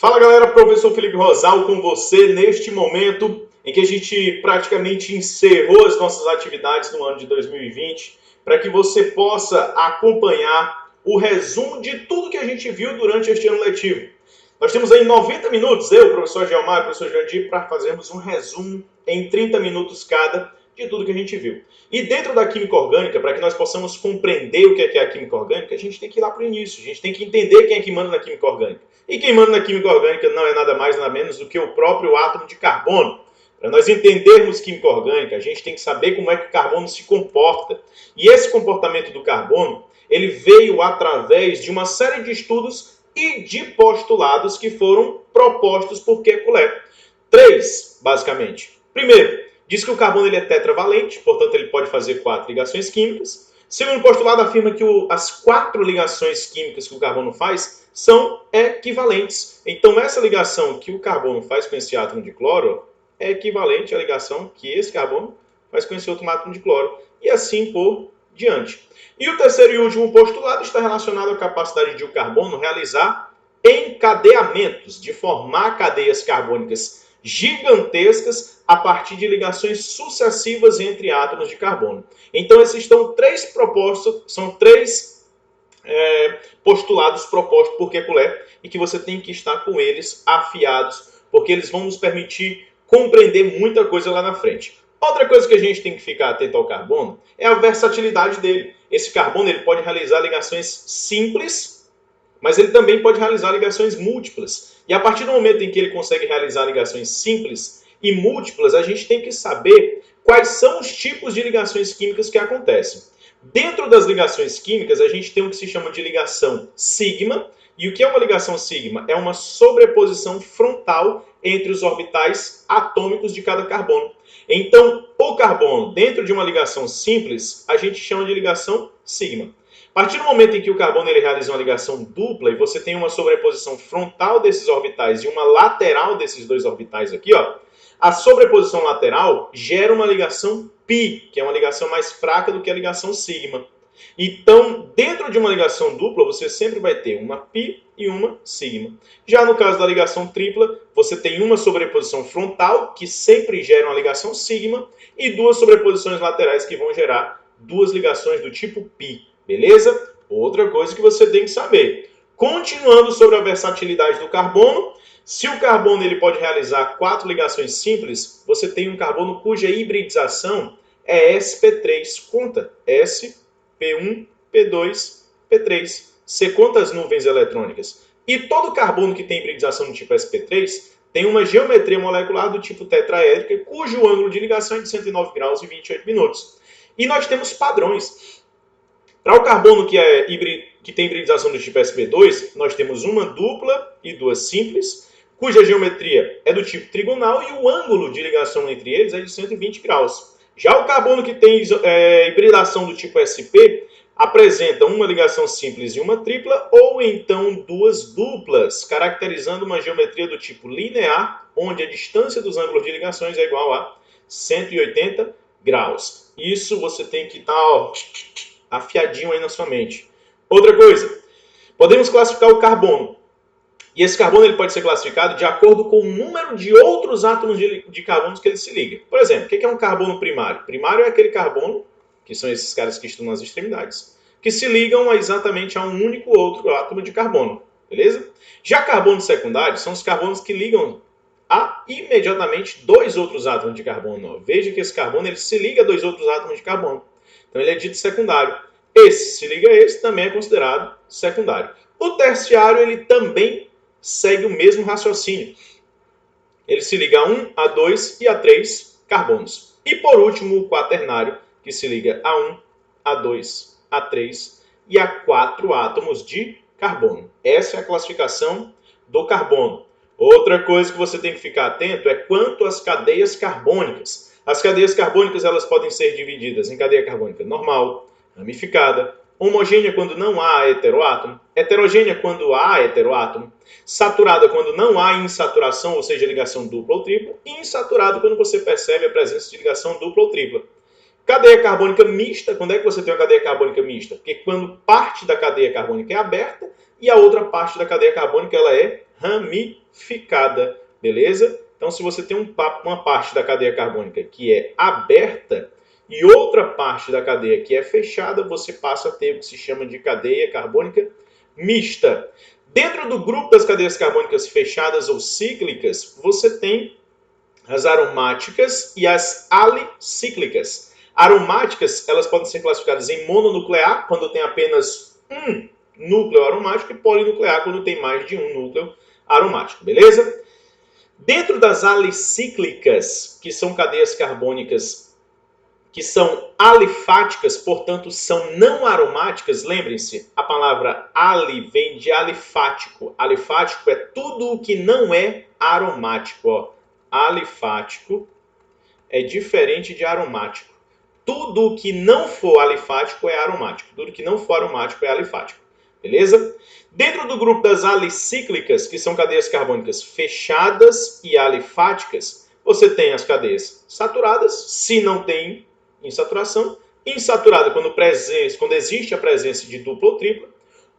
Fala galera, professor Felipe Rosal com você neste momento em que a gente praticamente encerrou as nossas atividades no ano de 2020, para que você possa acompanhar o resumo de tudo que a gente viu durante este ano letivo. Nós temos aí 90 minutos, eu, professor Gelmar e professor Jandir, para fazermos um resumo em 30 minutos cada de tudo que a gente viu. E dentro da química orgânica, para que nós possamos compreender o que é a química orgânica, a gente tem que ir lá para o início, a gente tem que entender quem é que manda na química orgânica. E quem manda na química orgânica não é nada mais, nada menos do que o próprio átomo de carbono. Para nós entendermos química orgânica, a gente tem que saber como é que o carbono se comporta. E esse comportamento do carbono, ele veio através de uma série de estudos e de postulados que foram propostos por Kekulé. 3, basicamente. Primeiro, diz que o carbono ele é tetravalente, portanto ele pode fazer 4 ligações químicas. Segundo postulado, afirma que as 4 ligações químicas que o carbono faz são equivalentes. Então essa ligação que o carbono faz com esse átomo de cloro é equivalente à ligação que esse carbono faz com esse outro átomo de cloro. E assim por diante. E o terceiro e último postulado está relacionado à capacidade de o carbono realizar encadeamentos, de formar cadeias carbônicas gigantescas a partir de ligações sucessivas entre átomos de carbono. Então, esses são 3 propostos, são 3 postulados propostos por Kekulé e que você tem que estar com eles afiados, porque eles vão nos permitir compreender muita coisa lá na frente. Outra coisa que a gente tem que ficar atento ao carbono é a versatilidade dele. Esse carbono ele pode realizar ligações simples, mas ele também pode realizar ligações múltiplas. E a partir do momento em que ele consegue realizar ligações simples e múltiplas, a gente tem que saber quais são os tipos de ligações químicas que acontecem. Dentro das ligações químicas, a gente tem o que se chama de ligação sigma. E o que é uma ligação sigma? É uma sobreposição frontal entre os orbitais atômicos de cada carbono. Então, o carbono, dentro de uma ligação simples, a gente chama de ligação sigma. A partir do momento em que o carbono ele realiza uma ligação dupla e você tem uma sobreposição frontal desses orbitais e uma lateral desses dois orbitais aqui, ó, a sobreposição lateral gera uma ligação pi, que é uma ligação mais fraca do que a ligação sigma. Então, dentro de uma ligação dupla, você sempre vai ter uma pi e uma sigma. Já no caso da ligação tripla, você tem uma sobreposição frontal, que sempre gera uma ligação sigma, e 2 sobreposições laterais, que vão gerar 2 ligações do tipo pi. Beleza? Outra coisa que você tem que saber. Continuando sobre a versatilidade do carbono, se o carbono ele pode realizar 4 ligações simples, você tem um carbono cuja hibridização é sp3. Conta. S, P1, P2, P3. Você conta as nuvens eletrônicas. E todo carbono que tem hibridização do tipo sp3 tem uma geometria molecular do tipo tetraédrica, cujo ângulo de ligação é de 109 graus e 28 minutos. E nós temos padrões. Para o carbono que tem hibridização do tipo sp2, nós temos uma dupla e 2 simples, cuja geometria é do tipo trigonal e o ângulo de ligação entre eles é de 120 graus. Já o carbono que tem hibridação do tipo sp apresenta uma ligação simples e uma tripla, ou então 2 duplas, caracterizando uma geometria do tipo linear, onde a distância dos ângulos de ligações é igual a 180 graus. Isso você tem que estar afiadinho aí na sua mente. Outra coisa, podemos classificar o carbono. E esse carbono ele pode ser classificado de acordo com o número de outros átomos de carbono que ele se liga. Por exemplo, o que é um carbono primário? Primário é aquele carbono, que são esses caras que estão nas extremidades, que se ligam exatamente a um único outro átomo de carbono. Beleza? Já carbono secundário são os carbonos que ligam a imediatamente 2 outros átomos de carbono. Veja que esse carbono ele se liga a 2 outros átomos de carbono. Então ele é dito secundário. Esse se liga a esse também é considerado secundário. O terciário ele também segue o mesmo raciocínio. Ele se liga a 1, a 2 e a 3 carbonos. E por último o quaternário, que se liga a 1, a 2, a 3 e a 4 átomos de carbono. Essa é a classificação do carbono. Outra coisa que você tem que ficar atento é quanto às cadeias carbônicas. As cadeias carbônicas elas podem ser divididas em cadeia carbônica normal, ramificada, homogênea quando não há heteroátomo, heterogênea quando há heteroátomo, saturada quando não há insaturação, ou seja, ligação dupla ou tripla, e insaturada quando você percebe a presença de ligação dupla ou tripla. Cadeia carbônica mista, quando é que você tem uma cadeia carbônica mista? Porque quando parte da cadeia carbônica é aberta e a outra parte da cadeia carbônica ela é ramificada, beleza? Então, se você tem uma parte da cadeia carbônica que é aberta e outra parte da cadeia que é fechada, você passa a ter o que se chama de cadeia carbônica mista. Dentro do grupo das cadeias carbônicas fechadas ou cíclicas, você tem as aromáticas e as alicíclicas. Aromáticas, elas podem ser classificadas em mononuclear, quando tem apenas um núcleo aromático, e polinuclear, quando tem mais de um núcleo aromático, beleza? Dentro das alicíclicas, que são cadeias carbônicas que são alifáticas, portanto são não aromáticas, lembrem-se, a palavra ali vem de alifático. Alifático é tudo o que não é aromático, ó. Alifático é diferente de aromático. Tudo que não for alifático é aromático. Tudo que não for aromático é alifático. Beleza? Dentro do grupo das alicíclicas, que são cadeias carbônicas fechadas e alifáticas, você tem as cadeias saturadas, se não tem insaturação. Insaturada quando existe a presença de dupla ou tripla.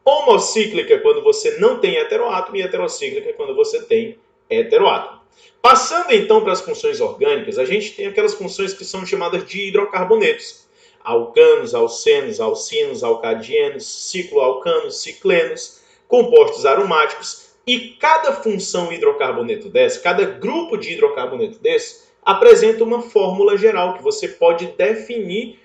Homocíclica quando você não tem heteroátomo e heterocíclica quando você tem heteroátomo. Passando então para as funções orgânicas, a gente tem aquelas funções que são chamadas de hidrocarbonetos. Alcanos, alcenos, alcinos, alcadienos, cicloalcanos, ciclenos, compostos aromáticos. E cada função hidrocarboneto dessa, cada grupo de hidrocarboneto desse, apresenta uma fórmula geral que você pode definir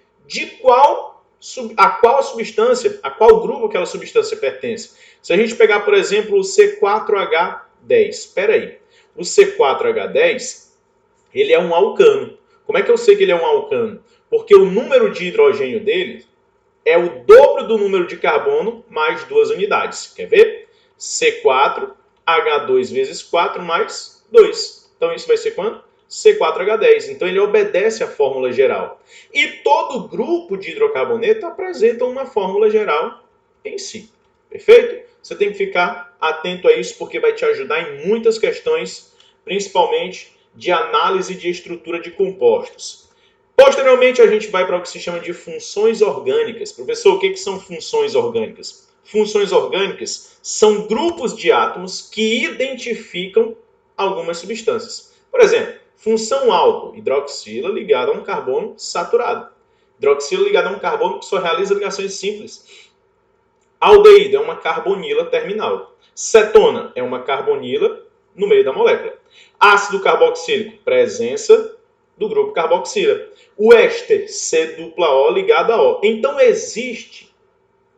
a qual substância, a qual grupo aquela substância pertence. Se a gente pegar, por exemplo, o C4H10, espera aí. O C4H10, ele é um alcano. Como é que eu sei que ele é um alcano? Porque o número de hidrogênio dele é o dobro do número de carbono mais 2 unidades. Quer ver? C4H2 vezes 4 mais 2. Então isso vai ser quanto? C4H10. Então ele obedece à fórmula geral. E todo grupo de hidrocarboneto apresenta uma fórmula geral em si. Perfeito? Você tem que ficar atento a isso porque vai te ajudar em muitas questões, principalmente de análise de estrutura de compostos. Posteriormente, a gente vai para o que se chama de funções orgânicas. Professor, o que são funções orgânicas? Funções orgânicas são grupos de átomos que identificam algumas substâncias. Por exemplo, função álcool, hidroxila ligada a um carbono saturado. Hidroxila ligada a um carbono que só realiza ligações simples. Aldeído é uma carbonila terminal. Cetona é uma carbonila no meio da molécula. Ácido carboxílico, presença do grupo carboxila. O éster, C-O ligado a O. Então existe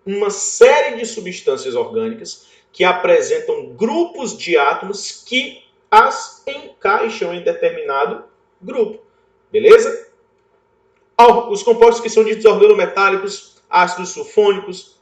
uma série de substâncias orgânicas que apresentam grupos de átomos que as encaixam em determinado grupo. Beleza? Os compostos que são ditos organometálicos, ácidos sulfônicos,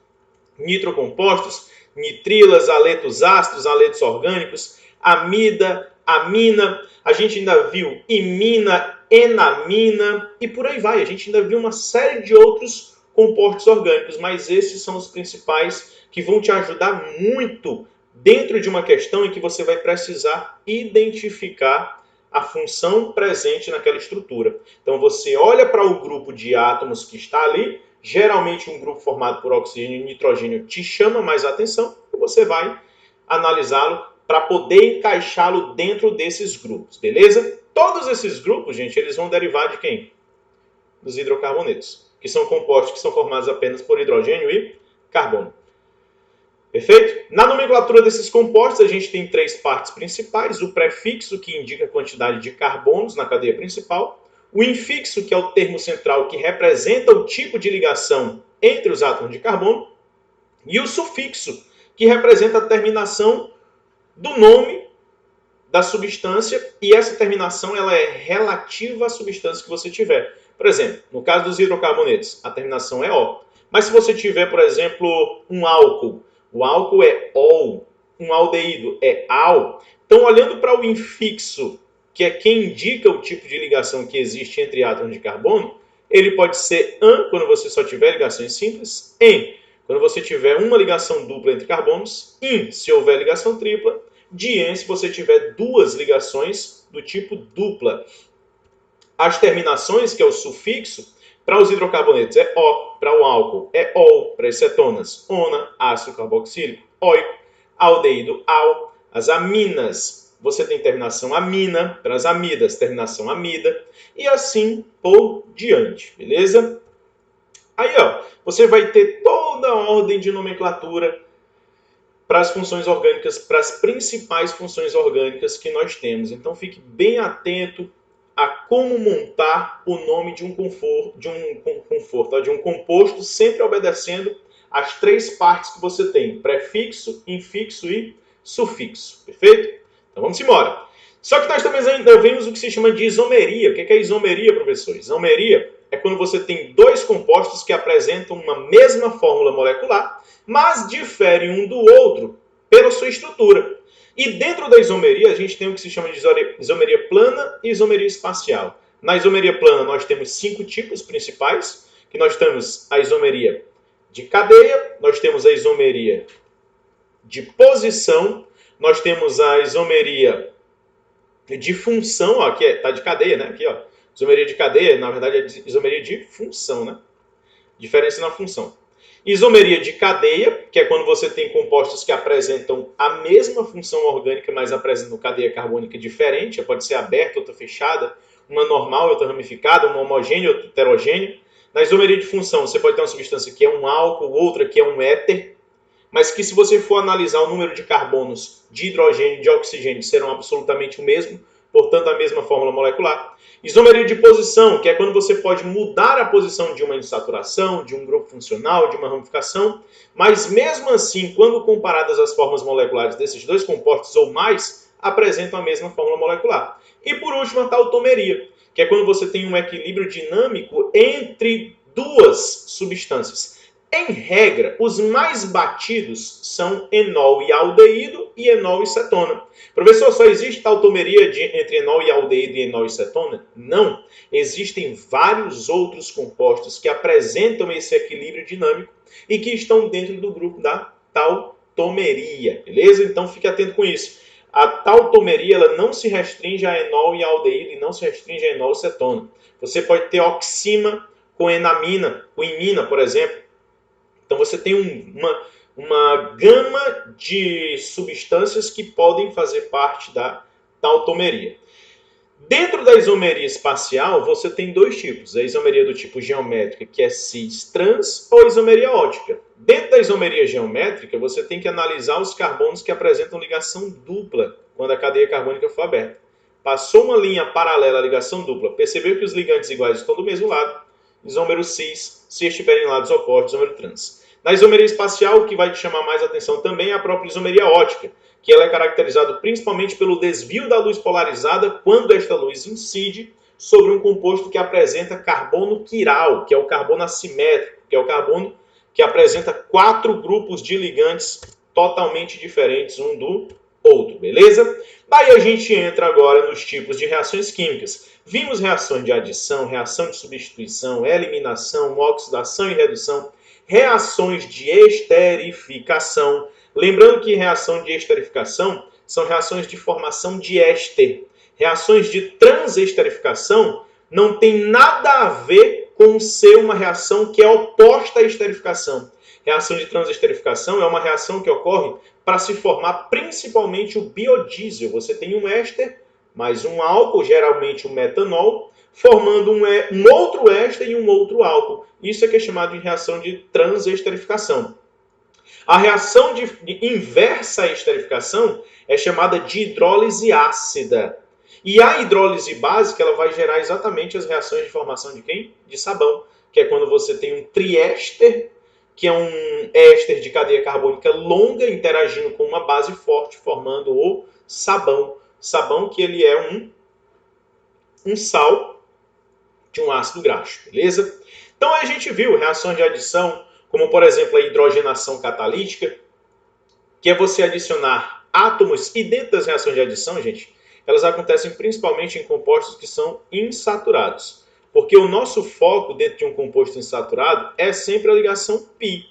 nitrocompostos, nitrilas, aletos ácidos, aletos orgânicos, amida, amina, a gente ainda viu imina, enamina e por aí vai. A gente ainda viu uma série de outros compostos orgânicos, mas esses são os principais que vão te ajudar muito dentro de uma questão em que você vai precisar identificar a função presente naquela estrutura. Então você olha para o grupo de átomos que está ali, geralmente um grupo formado por oxigênio e nitrogênio te chama mais a atenção e você vai analisá-lo para poder encaixá-lo dentro desses grupos, beleza? Todos esses grupos, gente, eles vão derivar de quem? Dos hidrocarbonetos, que são compostos que são formados apenas por hidrogênio e carbono. Perfeito? Na nomenclatura desses compostos, a gente tem 3 partes principais. O prefixo, que indica a quantidade de carbonos na cadeia principal. O infixo, que é o termo central que representa o tipo de ligação entre os átomos de carbono. E o sufixo, que representa a terminação do nome da substância. E essa terminação ela é relativa à substância que você tiver. Por exemplo, no caso dos hidrocarbonetos, a terminação é O. Mas se você tiver, por exemplo, um álcool, o álcool é OL, um aldeído é AL. Então, olhando para o infixo, que é quem indica o tipo de ligação que existe entre átomos de carbono, ele pode ser AN, quando você só tiver ligações simples, EN, quando você tiver uma ligação dupla entre carbonos, IN, se houver ligação tripla, DIEN, se você tiver 2 ligações do tipo dupla. As terminações, que é o sufixo, para os hidrocarbonetos é O, para o álcool é OL, para as cetonas, ONA, ácido carboxílico, OICO, aldeído, AL, As aminas, você tem terminação amina, transamidas, terminação amida, e assim por diante, beleza? Aí, ó, você vai ter toda a ordem de nomenclatura para as funções orgânicas, para as principais funções orgânicas que nós temos. Então, fique bem atento a como montar o nome de um composto, sempre obedecendo as três partes que você tem: prefixo, infixo e sufixo. Perfeito? Então vamos embora. Só que nós também ainda vemos o que se chama de isomeria. O que é isomeria, professor? Isomeria é quando você tem dois compostos que apresentam uma mesma fórmula molecular, mas diferem um do outro pela sua estrutura. E dentro da isomeria, a gente tem o que se chama de isomeria plana e isomeria espacial. Na isomeria plana, nós temos 5 tipos principais, que nós temos a isomeria de cadeia, nós temos a isomeria de posição, nós temos a isomeria de função, ó, aqui está de cadeia, né? Aqui, ó, isomeria de cadeia, na verdade é isomeria de função, né? Diferença na função. Isomeria de cadeia, que é quando você tem compostos que apresentam a mesma função orgânica, mas apresentam cadeia carbônica diferente, pode ser aberta, outra fechada, uma normal, outra ramificada, uma homogênea, outra heterogênea. Na isomeria de função, você pode ter uma substância que é um álcool, outra que é um éter, mas que se você for analisar o número de carbonos, de hidrogênio e de oxigênio, serão absolutamente o mesmo, portanto a mesma fórmula molecular. Isomeria de posição, que é quando você pode mudar a posição de uma insaturação, de um grupo funcional, de uma ramificação, mas mesmo assim, quando comparadas as formas moleculares desses dois compostos ou mais, apresentam a mesma fórmula molecular. E por último, a tautomeria, que é quando você tem um equilíbrio dinâmico entre duas substâncias. Em regra, os mais batidos são enol e aldeído e enol e cetona. Professor, só existe tautomeria entre enol e aldeído e enol e cetona? Não. Existem vários outros compostos que apresentam esse equilíbrio dinâmico e que estão dentro do grupo da tautomeria, beleza? Então fique atento com isso. A tautomeria ela não se restringe a enol e aldeído e não se restringe a enol e cetona. Você pode ter oxima com enamina, com imina, por exemplo. Então você tem uma gama de substâncias que podem fazer parte da tautomeria. Dentro da isomeria espacial, você tem dois tipos. A isomeria do tipo geométrica, que é cis-trans, ou isomeria ótica. Dentro da isomeria geométrica, você tem que analisar os carbonos que apresentam ligação dupla quando a cadeia carbônica for aberta. Passou uma linha paralela à ligação dupla, percebeu que os ligantes iguais estão do mesmo lado, isômero cis, se estiverem em lados opostos, isômero trans. Na isomeria espacial, o que vai te chamar mais atenção também é a própria isomeria ótica, que ela é caracterizada principalmente pelo desvio da luz polarizada quando esta luz incide sobre um composto que apresenta carbono quiral, que é o carbono assimétrico, que é o carbono que apresenta 4 grupos de ligantes totalmente diferentes um do outro, beleza? Daí a gente entra agora nos tipos de reações químicas. Vimos reações de adição, reação de substituição, eliminação, oxidação e redução, reações de esterificação. Lembrando que reação de esterificação são reações de formação de éster. Reações de transesterificação não tem nada a ver com ser uma reação que é oposta à esterificação. Reação de transesterificação é uma reação que ocorre para se formar principalmente o biodiesel. Você tem um éster mais um álcool, geralmente o metanol, formando um outro éster e um outro álcool. Isso é que é chamado de reação de transesterificação. A reação de inversa à esterificação é chamada de hidrólise ácida. E a hidrólise básica ela vai gerar exatamente as reações de formação de quem? De sabão, que é quando você tem um triéster, que é um éster de cadeia carbônica longa interagindo com uma base forte, formando o sabão. Sabão que ele é um sal de um ácido graxo, beleza? Então a gente viu reações de adição, como por exemplo a hidrogenação catalítica, que é você adicionar átomos, e dentro das reações de adição, gente, elas acontecem principalmente em compostos que são insaturados. Porque o nosso foco dentro de um composto insaturado é sempre a ligação pi.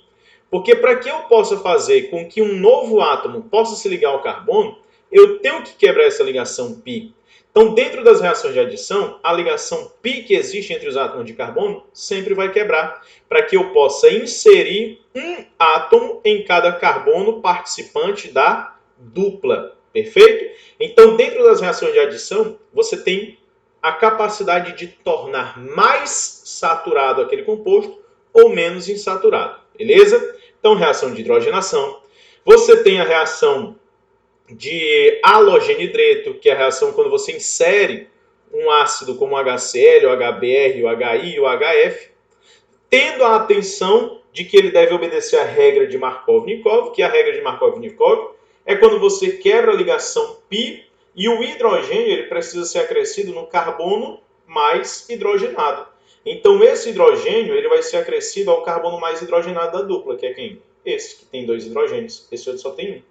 Porque para que eu possa fazer com que um novo átomo possa se ligar ao carbono, eu tenho que quebrar essa ligação pi. Então, dentro das reações de adição, a ligação pi que existe entre os átomos de carbono sempre vai quebrar, para que eu possa inserir um átomo em cada carbono participante da dupla. Perfeito? Então, dentro das reações de adição, você tem a capacidade de tornar mais saturado aquele composto ou menos insaturado. Beleza? Então, reação de hidrogenação. Você tem a reação de halogenidreto, que é a reação quando você insere um ácido como o HCl, o HBr, o HI e o HF, tendo a atenção de que ele deve obedecer à regra de Markov-Nikov, que a regra de Markov-Nikov é quando você quebra a ligação π e o hidrogênio ele precisa ser acrescido no carbono mais hidrogenado. Então, esse hidrogênio ele vai ser acrescido ao carbono mais hidrogenado da dupla, que é quem? Esse, que tem 2 hidrogênios. Esse outro só tem 1.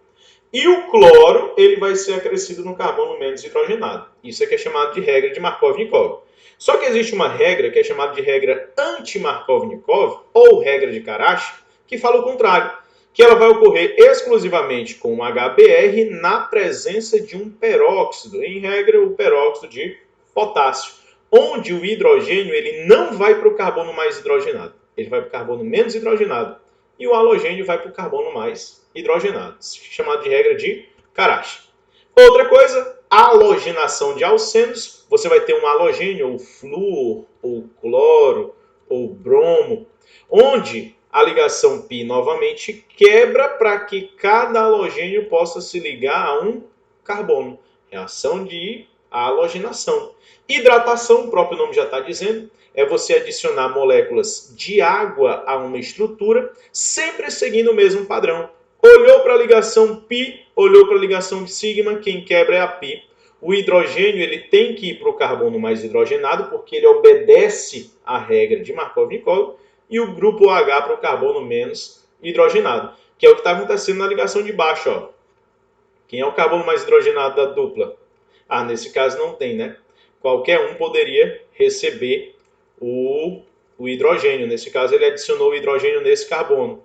E o cloro ele vai ser acrescido no carbono menos hidrogenado. Isso é que é chamado de regra de Markov-Nikov. Só que existe uma regra que é chamada de regra anti-Markov-Nikov, ou regra de Karash, que fala o contrário, que ela vai ocorrer exclusivamente com o HBr na presença de um peróxido, em regra o peróxido de potássio, onde o hidrogênio ele não vai para o carbono mais hidrogenado, ele vai para o carbono menos hidrogenado, e o halogênio vai para o carbono mais hidrogenado, chamado de regra de Karash. Outra coisa, halogenação de alcenos, você vai ter um halogênio, ou flúor, ou cloro, ou bromo, onde a ligação π novamente quebra para que cada halogênio possa se ligar a um carbono. Reação de halogenação. Hidratação, o próprio nome já está dizendo, é você adicionar moléculas de água a uma estrutura, sempre seguindo o mesmo padrão. Olhou para a ligação π, olhou para a ligação sigma, quem quebra é a π. O hidrogênio ele tem que ir para o carbono mais hidrogenado, porque ele obedece à regra de Markov-Nikov, e o grupo OH para o carbono menos hidrogenado, que é o que está acontecendo na ligação de baixo. Ó. Quem é o carbono mais hidrogenado da dupla? Ah, nesse caso não tem, né? Qualquer um poderia receber o hidrogênio. Nesse caso, ele adicionou o hidrogênio nesse carbono.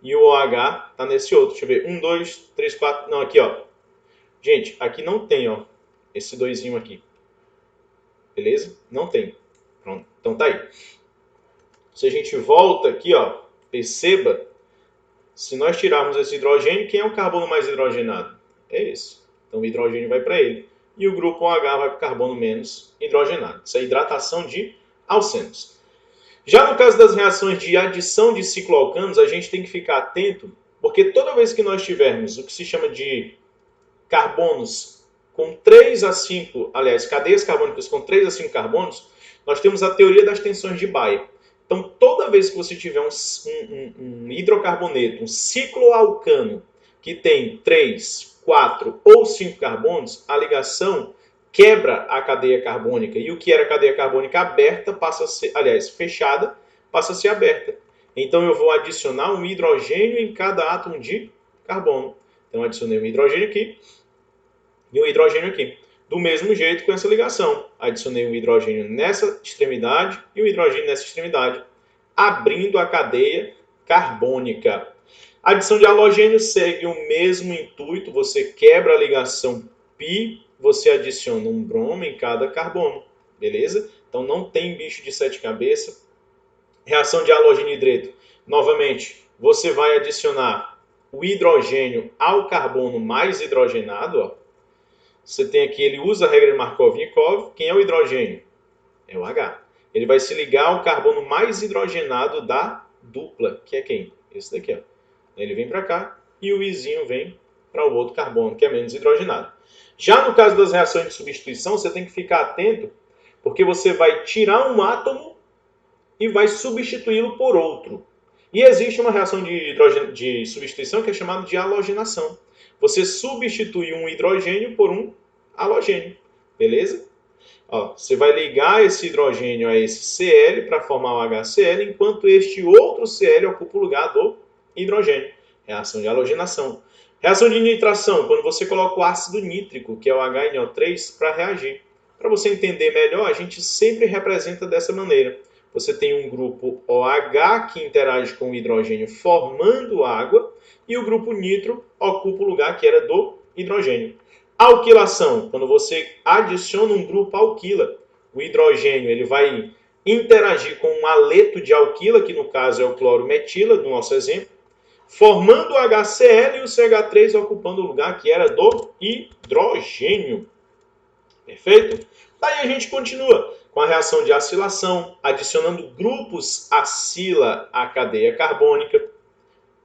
E o OH está nesse outro. Deixa eu ver. 1, 2, 3, 4. Não, aqui, ó. Gente, aqui não tem, ó. Esse doisinho aqui. Beleza? Não tem. Pronto. Então tá aí. Se a gente volta aqui, ó, perceba, se nós tirarmos esse hidrogênio, quem é o carbono mais hidrogenado? É esse. Então o hidrogênio vai para ele. E o grupo OH vai para o carbono menos hidrogenado. Isso é hidratação de alcenos. Já no caso das reações de adição de cicloalcanos, a gente tem que ficar atento, porque toda vez que nós tivermos o que se chama de carbonos com 3 a 5, aliás, cadeias carbônicas com 3 a 5 carbonos, nós temos a teoria das tensões de Bayer. Então, toda vez que você tiver um hidrocarboneto, um cicloalcano, que tem 3, 4 ou 5 carbonos, a ligação quebra a cadeia carbônica. E o que era a cadeia carbônica aberta passa a ser, aliás, fechada, passa a ser aberta. Então, eu vou adicionar um hidrogênio em cada átomo de carbono. Então, adicionei um hidrogênio aqui e um hidrogênio aqui. Do mesmo jeito com essa ligação. Adicionei um hidrogênio nessa extremidade e um hidrogênio nessa extremidade, abrindo a cadeia carbônica. A adição de halogênio segue o mesmo intuito. Você quebra a ligação π, você adiciona um bromo em cada carbono. Beleza? Então não tem bicho de 7 cabeças. Reação de halogênio hidreto. Novamente, você vai adicionar o hidrogênio ao carbono mais hidrogenado, ó. Você tem aqui, ele usa a regra de Markov-Nikov. Quem é o hidrogênio? É o H. Ele vai se ligar ao carbono mais hidrogenado da dupla, que é quem? Esse daqui, ó. Ele vem para cá e o Izinho vem para o outro carbono, que é menos hidrogenado. Já no caso das reações de substituição, você tem que ficar atento, porque você vai tirar um átomo e vai substituí-lo por outro. E existe uma reação de substituição que é chamada de halogenação. Você substitui um hidrogênio por um halogênio. Beleza? Ó, você vai ligar esse hidrogênio a esse Cl para formar o HCl, enquanto este outro Cl ocupa o lugar do hidrogênio. Reação de halogenação. Reação de nitração, quando você coloca o ácido nítrico, que é o HNO3, para reagir. Para você entender melhor, a gente sempre representa dessa maneira. Você tem um grupo OH que interage com o hidrogênio formando água, e o grupo nitro ocupa o lugar que era do hidrogênio. Alquilação, quando você adiciona um grupo alquila, o hidrogênio ele vai interagir com um aleto de alquila, que no caso é o cloro metila, do nosso exemplo, formando o HCl e o CH3 ocupando o lugar que era do hidrogênio. Perfeito? Daí a gente continua com a reação de acilação, adicionando grupos acila à cadeia carbônica,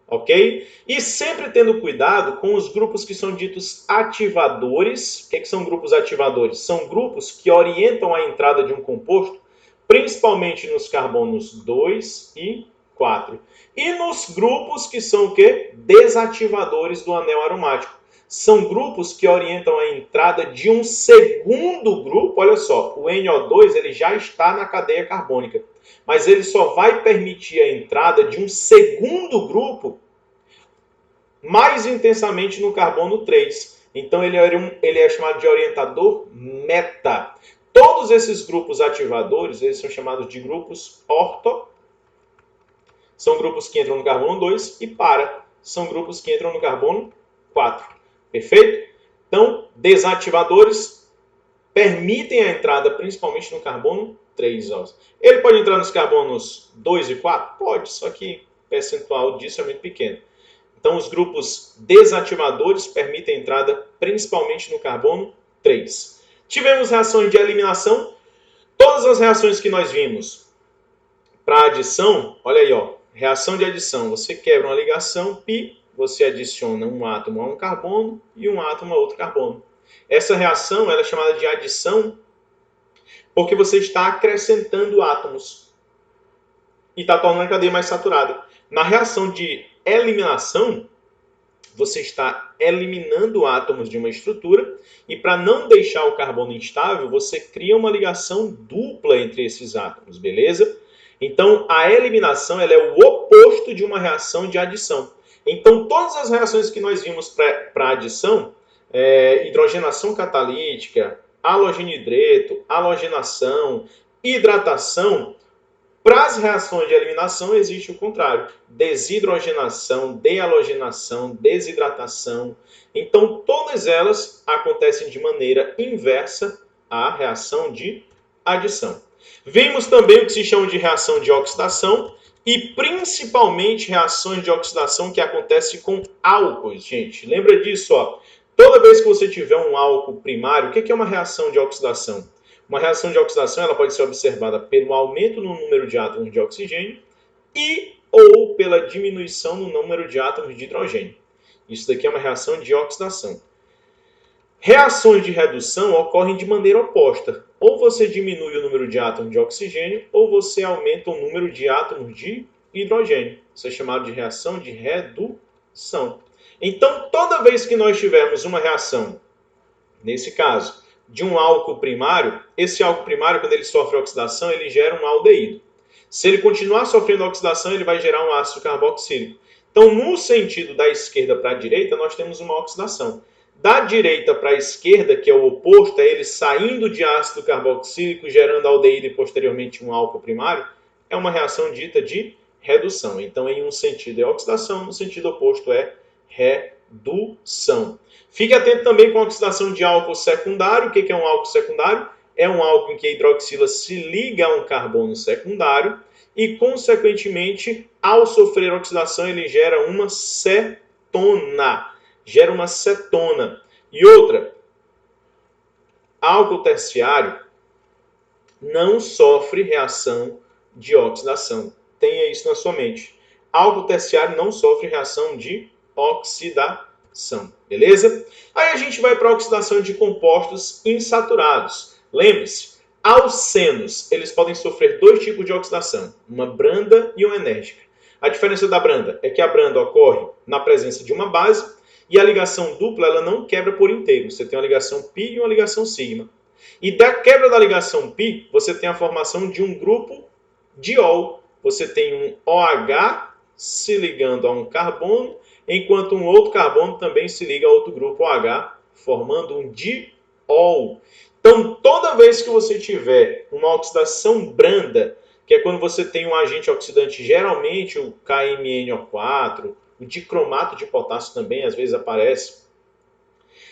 ok? E sempre tendo cuidado com os grupos que são ditos ativadores. O que são grupos ativadores? São grupos que orientam a entrada de um composto, principalmente nos carbonos 2 e 4. E nos grupos que são o quê? Desativadores do anel aromático. São grupos que orientam a entrada de um segundo grupo. Olha só, o NO2 ele já está na cadeia carbônica, mas ele só vai permitir a entrada de um segundo grupo mais intensamente no carbono 3. Então ele é chamado de orientador meta. Todos esses grupos ativadores, eles são chamados de grupos orto. São grupos que entram no carbono 2 e para. São grupos que entram no carbono 4. Perfeito? Então, desativadores permitem a entrada principalmente no carbono 3. Ele pode entrar nos carbonos 2 e 4? Pode, só que o percentual disso é muito pequeno. Então, os grupos desativadores permitem a entrada principalmente no carbono 3. Tivemos reações de eliminação. Todas as reações que nós vimos para adição, olha aí, ó, reação de adição. Você quebra uma ligação π, você adiciona um átomo a um carbono e um átomo a outro carbono. Essa reação ela é chamada de adição porque você está acrescentando átomos e está tornando a cadeia mais saturada. Na reação de eliminação, você está eliminando átomos de uma estrutura e para não deixar o carbono instável, você cria uma ligação dupla entre esses átomos, beleza? Então, a eliminação ela é o oposto de uma reação de adição. Então, todas as reações que nós vimos para adição, hidrogenação catalítica, halogenidrato, halogenação, hidratação, para as reações de eliminação existe o contrário. Desidrogenação, dehalogenação, desidratação. Então, todas elas acontecem de maneira inversa à reação de adição. Vimos também o que se chama de reação de oxidação e principalmente reações de oxidação que acontecem com álcools, gente. Lembra disso, ó. Toda vez que você tiver um álcool primário, o que é uma reação de oxidação? Uma reação de oxidação ela pode ser observada pelo aumento no número de átomos de oxigênio e ou pela diminuição no número de átomos de hidrogênio. Isso daqui é uma reação de oxidação. Reações de redução ocorrem de maneira oposta. Ou você diminui o número de átomos de oxigênio ou você aumenta o número de átomos de hidrogênio. Isso é chamado de reação de redução. Então, toda vez que nós tivermos uma reação, nesse caso, de um álcool primário, esse álcool primário, quando ele sofre oxidação, ele gera um aldeído. Se ele continuar sofrendo oxidação, ele vai gerar um ácido carboxílico. Então, no sentido da esquerda para a direita, nós temos uma oxidação. Da direita para a esquerda, que é o oposto, é ele saindo de ácido carboxílico, gerando aldeído e posteriormente um álcool primário, é uma reação dita de redução. Então, em um sentido é oxidação, no sentido oposto é redução. Fique atento também com a oxidação de álcool secundário. O que é um álcool secundário? É um álcool em que a hidroxila se liga a um carbono secundário e, consequentemente, ao sofrer oxidação, ele gera uma cetona. E outra, álcool terciário não sofre reação de oxidação. Tenha isso na sua mente. Álcool terciário não sofre reação de oxidação, beleza? Aí a gente vai para a oxidação de compostos insaturados. Lembre-se, alcenos, eles podem sofrer dois tipos de oxidação, uma branda e uma enérgica. A diferença da branda é que a branda ocorre na presença de uma base e a ligação dupla ela não quebra por inteiro. Você tem uma ligação π e uma ligação sigma. E da quebra da ligação π, você tem a formação de um grupo diol. Você tem um OH se ligando a um carbono, enquanto um outro carbono também se liga a outro grupo OH, formando um diol. Então, toda vez que você tiver uma oxidação branda, que é quando você tem um agente oxidante, geralmente o KMnO4, o dicromato de potássio também às vezes aparece,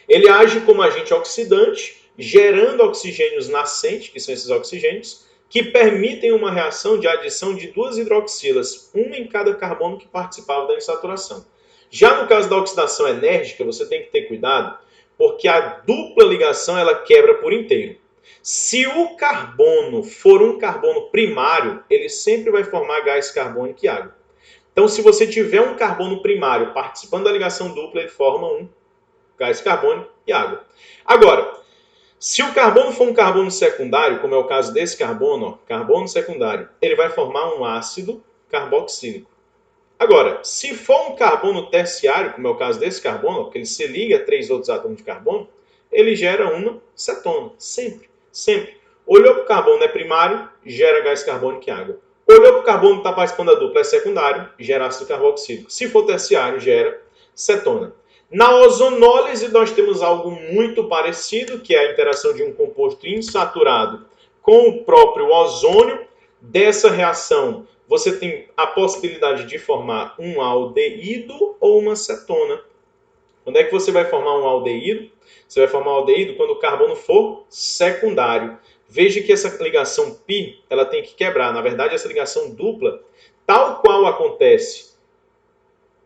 ele age como agente oxidante, gerando oxigênios nascentes, que são esses oxigênios, que permitem uma reação de adição de duas hidroxilas, uma em cada carbono que participava da insaturação. Já no caso da oxidação enérgica, você tem que ter cuidado, porque a dupla ligação ela quebra por inteiro. Se o carbono for um carbono primário, ele sempre vai formar gás carbônico e água. Então, se você tiver um carbono primário participando da ligação dupla, ele forma um gás carbônico e água. Agora, se o carbono for um carbono secundário, como é o caso desse carbono, carbono secundário, ele vai formar um ácido carboxílico. Agora, se for um carbono terciário, como é o caso desse carbono, porque ele se liga a 3 outros átomos de carbono, ele gera uma cetona, sempre, sempre. Olhou para o carbono é primário, gera gás carbônico e água. Olhou para o carbono que está participando da dupla é secundário, gera ácido carboxílico. Se for terciário, gera cetona. Na ozonólise, nós temos algo muito parecido, que é a interação de um composto insaturado com o próprio ozônio. Dessa reação, você tem a possibilidade de formar um aldeído ou uma cetona. Quando é que você vai formar um aldeído? Você vai formar um aldeído quando o carbono for secundário. Veja que essa ligação pi, ela tem que quebrar. Na verdade, essa ligação dupla, tal qual acontece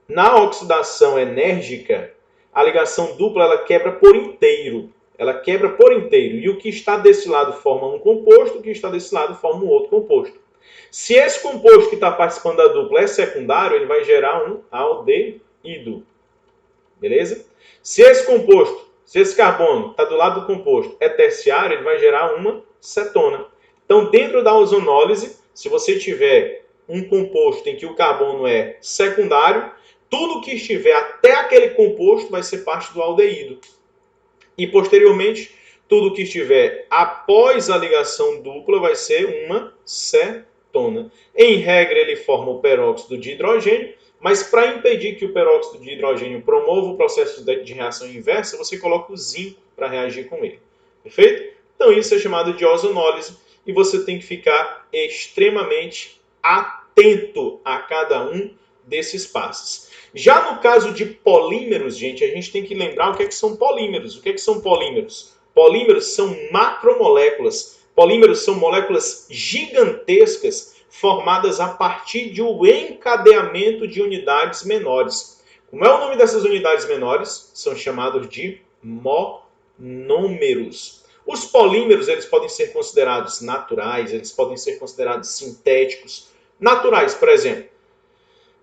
na oxidação enérgica, a ligação dupla ela quebra por inteiro. Ela quebra por inteiro. E o que está desse lado forma um composto, o que está desse lado forma um outro composto. Se esse composto que está participando da dupla é secundário, ele vai gerar um aldeído. Beleza? Se esse composto, se esse carbono está do lado do composto é terciário, ele vai gerar uma cetona. Então, dentro da ozonólise, se você tiver um composto em que o carbono é secundário, tudo que estiver até aquele composto vai ser parte do aldeído. E, posteriormente, tudo que estiver após a ligação dupla vai ser uma cetona. Em regra, ele forma o peróxido de hidrogênio, mas para impedir que o peróxido de hidrogênio promova o processo de reação inversa, você coloca o zinco para reagir com ele. Perfeito? Então, isso é chamado de ozonólise e você tem que ficar extremamente atento a cada um desses passos. Já no caso de polímeros, gente, a gente tem que lembrar o que são polímeros. O que são polímeros? Polímeros são macromoléculas. Polímeros são moléculas gigantescas formadas a partir de um encadeamento de unidades menores. Como é o nome dessas unidades menores? São chamados de monômeros. Os polímeros eles podem ser considerados naturais, eles podem ser considerados sintéticos. Naturais, por exemplo,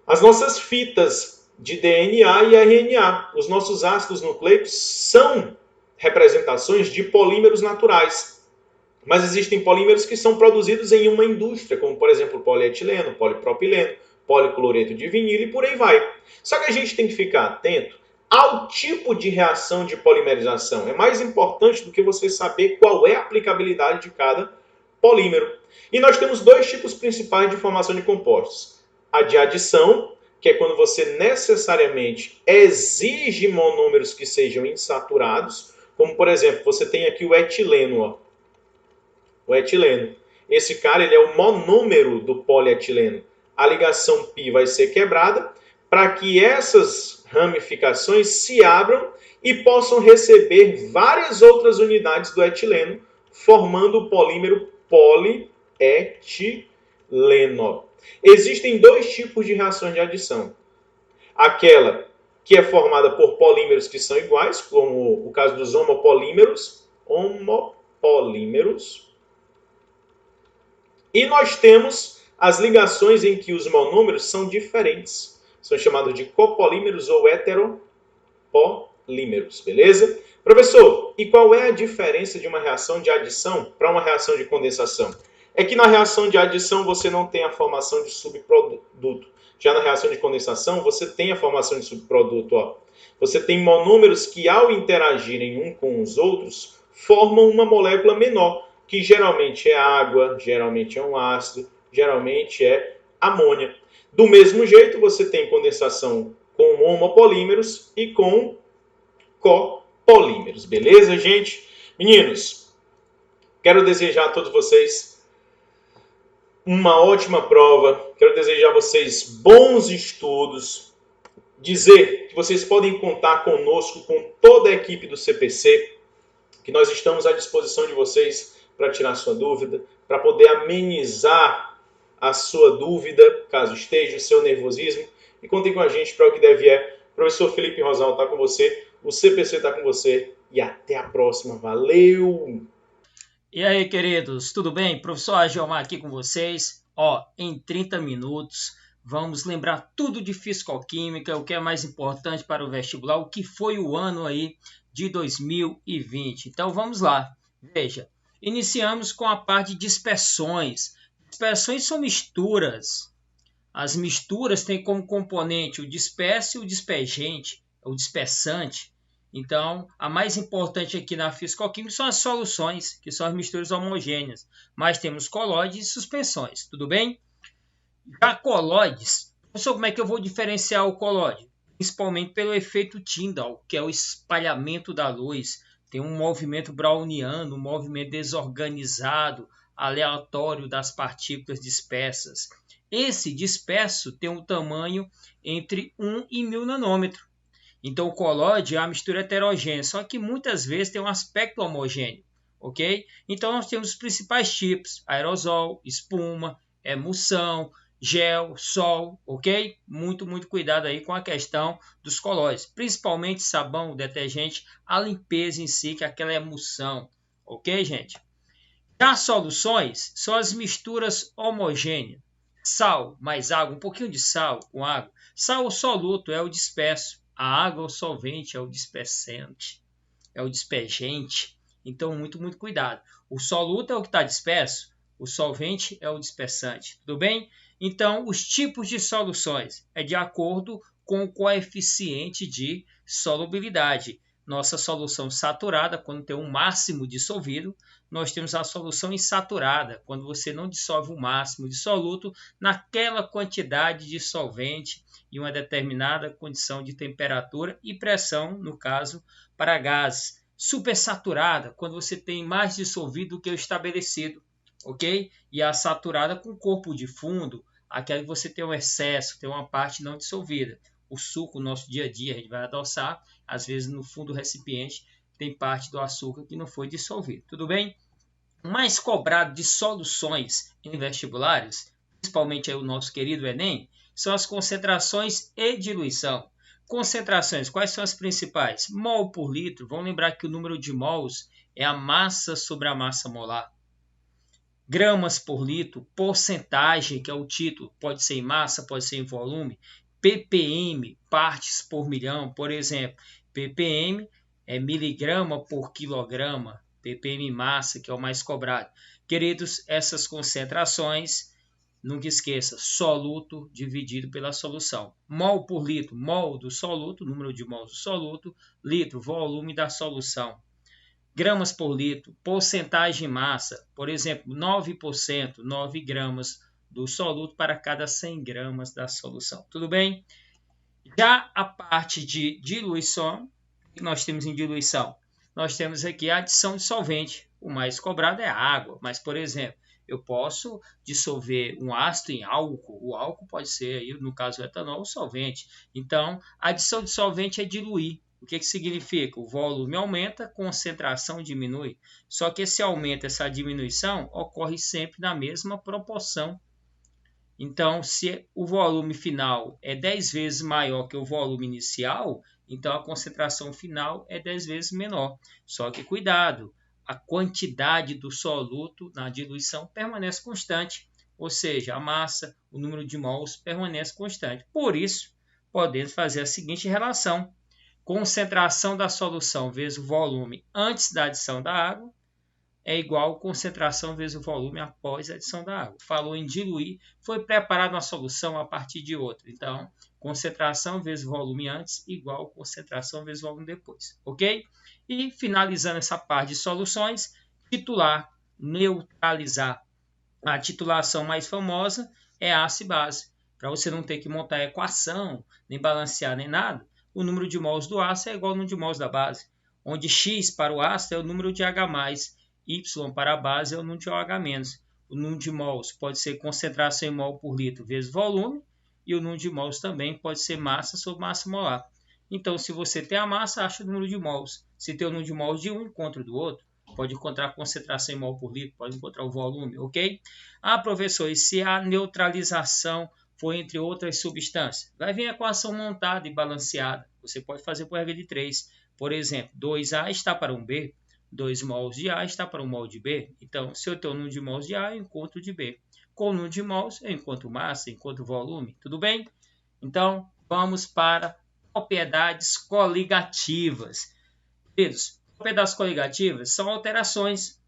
as nossas fitas de DNA e RNA, os nossos ácidos nucleicos são representações de polímeros naturais. Mas existem polímeros que são produzidos em uma indústria, como por exemplo polietileno, polipropileno, policloreto de vinilo e por aí vai. Só que a gente tem que ficar atento ao tipo de reação de polimerização. É mais importante do que você saber qual é a aplicabilidade de cada polímero. E nós temos dois tipos principais de formação de compostos. A de adição, que é quando você necessariamente exige monômeros que sejam insaturados, como por exemplo, você tem aqui o etileno, ó. O etileno. Esse cara ele é o monômero do polietileno. A ligação π vai ser quebrada para que essas ramificações se abram e possam receber várias outras unidades do etileno, formando o polímero polietileno. Existem dois tipos de reações de adição. Aquela que é formada por polímeros que são iguais, como o caso dos homopolímeros. E nós temos as ligações em que os monômeros são diferentes. São chamados de copolímeros ou heteropolímeros, beleza? Professor, e qual é a diferença de uma reação de adição para uma reação de condensação? É que na reação de adição você não tem a formação de subproduto. Já na reação de condensação você tem a formação de subproduto. Ó. Você tem monômeros que ao interagirem um com os outros formam uma molécula menor, que geralmente é água, geralmente é um ácido, geralmente é amônia. Do mesmo jeito, você tem condensação com homopolímeros e com copolímeros. Beleza, gente? Meninos, quero desejar a todos vocês uma ótima prova. Quero desejar a vocês bons estudos. Dizer que vocês podem contar conosco, com toda a equipe do CPC, que nós estamos à disposição de vocês para tirar sua dúvida, para poder amenizar a sua dúvida, caso esteja, o seu nervosismo. E contem com a gente para o que deve é. Professor Felipe Rosal está com você, o CPC está com você e até a próxima. Valeu! E aí, queridos, tudo bem? Professor Agiomar aqui com vocês. Em 30 minutos, vamos lembrar tudo de físico-química, o que é mais importante para o vestibular, o que foi o ano aí de 2020. Então, vamos lá. Veja, iniciamos com a parte de dispersões. Dispersões são misturas. As misturas têm como componente o disperso e o dispergente, o dispersante. Então, a mais importante aqui na físico-química são as soluções, que são as misturas homogêneas. Mas temos colóides e suspensões, tudo bem? Já colóides, professor, como é que eu vou diferenciar o colóide? Principalmente pelo efeito Tyndall, que é o espalhamento da luz. Tem um movimento browniano, um movimento desorganizado, aleatório das partículas dispersas. Esse disperso tem um tamanho entre 1 e 1000 nanômetros. Então, o colóide é uma mistura heterogênea, só que muitas vezes tem um aspecto homogêneo, ok? Então, nós temos os principais tipos: aerosol, espuma, emulsão, gel, sol, ok? Muito cuidado aí com a questão dos colóides, principalmente sabão, detergente, a limpeza em si, que é aquela emulsão, ok, gente? Já as soluções são as misturas homogêneas. Sal mais água, um pouquinho de sal com água. Sal soluto é o disperso. A água, o solvente, é o dispersante, é o dispergente. Então, muito cuidado. O soluto é o que está disperso, o solvente é o dispersante. Tudo bem? Então, os tipos de soluções é de acordo com o coeficiente de solubilidade. Nossa solução saturada, quando tem um máximo dissolvido, nós temos a solução insaturada, quando você não dissolve o máximo de soluto naquela quantidade de solvente e uma determinada condição de temperatura e pressão, no caso, para gases. Supersaturada, quando você tem mais dissolvido do que o estabelecido, ok? E a saturada com corpo de fundo, aquela que você tem um excesso, tem uma parte não dissolvida. O suco, no nosso dia a dia, a gente vai adoçar, às vezes no fundo do recipiente tem parte do açúcar que não foi dissolvido. Tudo bem? O mais cobrado de soluções em vestibulares, principalmente aí o nosso querido Enem, são as concentrações e diluição. Concentrações, quais são as principais? Mol por litro, vamos lembrar que o número de mols é a massa sobre a massa molar. Gramas por litro, porcentagem, que é o título, pode ser em massa, pode ser em volume. ppm, partes por milhão, por exemplo. ppm é miligrama por quilograma. ppm massa, que é o mais cobrado. Queridos, essas concentrações, nunca esqueça, soluto dividido pela solução. Mol por litro, mol do soluto, número de mols do soluto, litro, volume da solução. Gramas por litro, porcentagem massa, por exemplo, 9%, 9 gramas do soluto para cada 100 gramas da solução. Tudo bem? Já a parte de diluição, o que nós temos em diluição? Nós temos aqui a adição de solvente. O mais cobrado é a água, mas, por exemplo, eu posso dissolver um ácido em álcool. O álcool pode ser, aí, no caso do etanol, o solvente. Então, a adição de solvente é diluir. O que significa? O volume aumenta, a concentração diminui. Só que esse aumento, essa diminuição, ocorre sempre na mesma proporção. Então, se o volume final é 10 vezes maior que o volume inicial, então a concentração final é 10 vezes menor. Só que cuidado, a quantidade do soluto na diluição permanece constante, ou seja, a massa, o número de mols permanece constante. Por isso, podemos fazer a seguinte relação: concentração da solução vezes o volume antes da adição da água é igual a concentração vezes o volume após a adição da água. Falou em diluir, foi preparada uma solução a partir de outra. Então, concentração vezes volume antes igual a concentração vezes volume depois. Ok? E finalizando essa parte de soluções, titular, neutralizar. A titulação mais famosa é ácido e base. Para você não ter que montar equação, nem balancear, nem nada, o número de mols do ácido é igual ao número de mols da base, onde X para o ácido é o número de H+, Y para a base é o número de OH-. O número de mols pode ser concentração em mol por litro vezes volume, e o número de mols também pode ser massa sobre massa molar. Então, se você tem a massa, acha o número de mols. Se tem o número de mols de um, encontra o do outro. pode encontrar a concentração em mol por litro, pode encontrar o volume, ok? Ah, professor, e se a neutralização for entre outras substâncias? Vai vir a equação montada e balanceada. Você pode fazer por regra de 3. Por exemplo, 2A está para um B, 2 mols de A está para um mol de B. Então, se eu tenho o número de mols de A, eu encontro de B. Com o número de mols, eu encontro massa, eu encontro volume. Tudo bem? Então, vamos para propriedades coligativas. Queridos, propriedades coligativas são alterações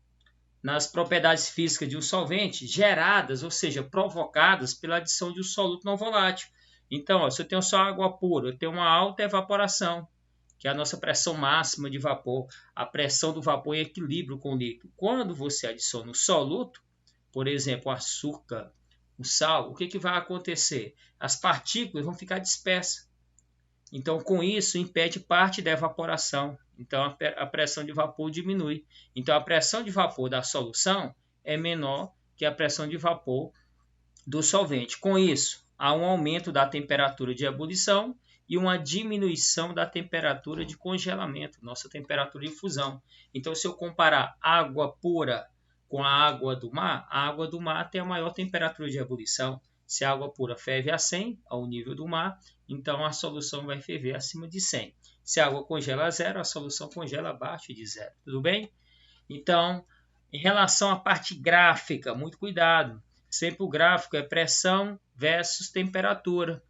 nas propriedades físicas de um solvente geradas, ou seja, provocadas pela adição de um soluto não volátil. Então, ó, se eu tenho só água pura, eu tenho uma alta evaporação, que é a nossa pressão máxima de vapor, a pressão do vapor em equilíbrio com o líquido. Quando você adiciona um soluto, por exemplo, o açúcar, o sal, o que vai acontecer? As partículas vão ficar dispersas. Então, com isso, impede parte da evaporação. Então, a pressão de vapor diminui. Então, a pressão de vapor da solução é menor que a pressão de vapor do solvente. Com isso, há um aumento da temperatura de ebulição e uma diminuição da temperatura de congelamento, nossa temperatura de fusão. Então, se eu comparar água pura com a água do mar tem a maior temperatura de ebulição. Se a água pura ferve a 100, ao nível do mar, então a solução vai ferver acima de 100. Se a água congela a 0, a solução congela abaixo de 0. Tudo bem? Então, em relação à parte gráfica, muito cuidado. Sempre o gráfico é pressão versus temperatura.